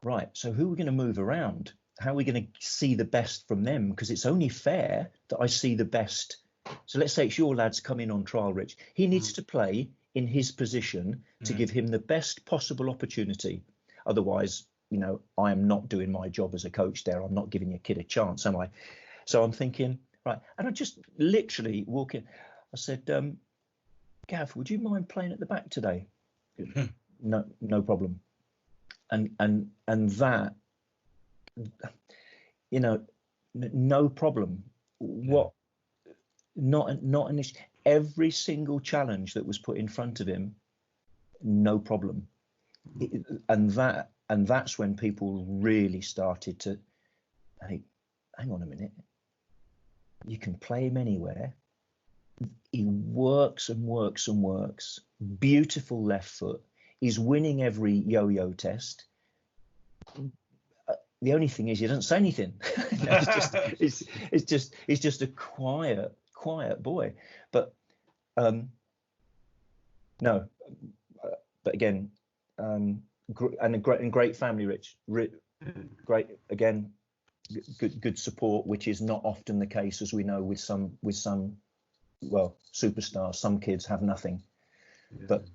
right, so who are we going to move around? How are we going to see the best from them? Because it's only fair that I see the best. So let's say it's your lads come in on trial, Rich. He needs to play in his position to give him the best possible opportunity. Otherwise, I am not doing my job as a coach there. I'm not giving a kid a chance, am I? So I'm thinking, right. And I just literally walk in. I said, Gav, would you mind playing at the back today? No problem. And that, no problem. What? Not an issue. Every single challenge that was put in front of him, no problem. And that's when people really started to, hey, hang on a minute. You can play him anywhere. He works and works and works. Beautiful left foot. He's winning every yo-yo test. The only thing is he doesn't say anything. It's just a quiet boy. But no. But again, and a great family, Rich. Great again. good support, which is not often the case, as we know, with some superstars. Some kids have nothing, but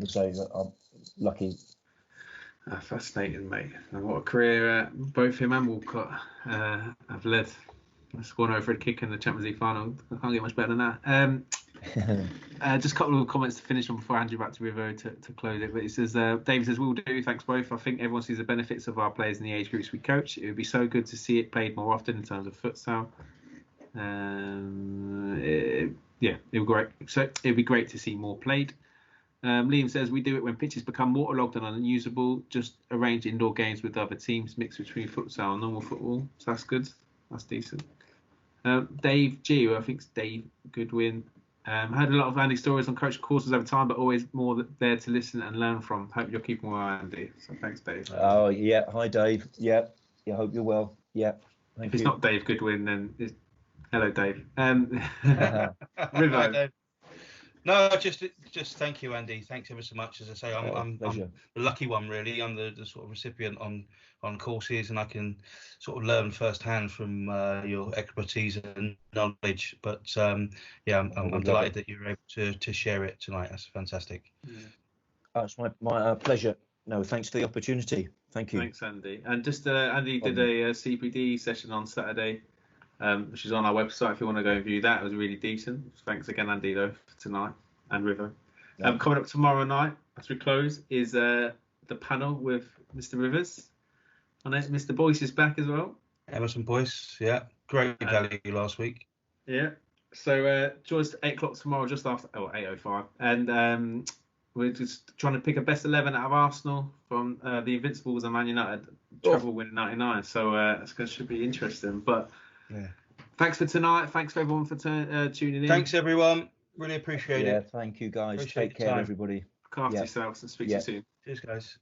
so I'm lucky. Fascinating, mate. And what a career both him and Walcott have led. Scoring over a kick in the Champions League final. I can't get much better than that. Just a couple of comments to finish on before I hand you back to Rivo to close it. But it says, David says, will do. Thanks both. I think everyone sees the benefits of our players in the age groups we coach. It would be so good to see it played more often in terms of futsal. It would be great. So it'd be great to see more played. Liam says, we do it when pitches become waterlogged and unusable. Just arrange indoor games with other teams, mixed between futsal and normal football. So that's good. That's decent. Dave G, who I think is Dave Goodwin, heard a lot of Andy stories on coaching courses over time, but always more there to listen and learn from. Hope you're keeping well, Andy. So thanks, Dave. Oh yeah, hi Dave. Yeah, hope you're well. Yeah, if it's not Dave Goodwin, then it's hello, Dave. Rivo. No, just thank you, Andy. Thanks ever so much. As I say, I'm the lucky one, really. I'm the sort of recipient on courses, and I can sort of learn firsthand from your expertise and knowledge. But I'm delighted that you were able to share it tonight. That's fantastic. Yeah. It's my pleasure. No, thanks for the opportunity. Thank you. Thanks, Andy. And just Andy did a CPD session on Saturday, which is on our website if you want to go and view that. It was really decent. Thanks again, Andy, though, for tonight, and Rivo. Coming up tomorrow night, as we close, is the panel with Mr. Rivers on it. Mr. Boyce is back as well. Emerson Boyce, yeah. Great value last week. Yeah. So join us at 8 o'clock tomorrow, just after 8:05. And we're just trying to pick a best 11 out of Arsenal from the Invincibles and Man United treble win in '99. So it should be interesting. But thanks for tonight. Thanks for everyone for tuning in. Thanks, everyone. Really appreciate it. Yeah, thank you, guys. Take care, everybody. Look after yourselves and speak to you soon. Cheers, guys.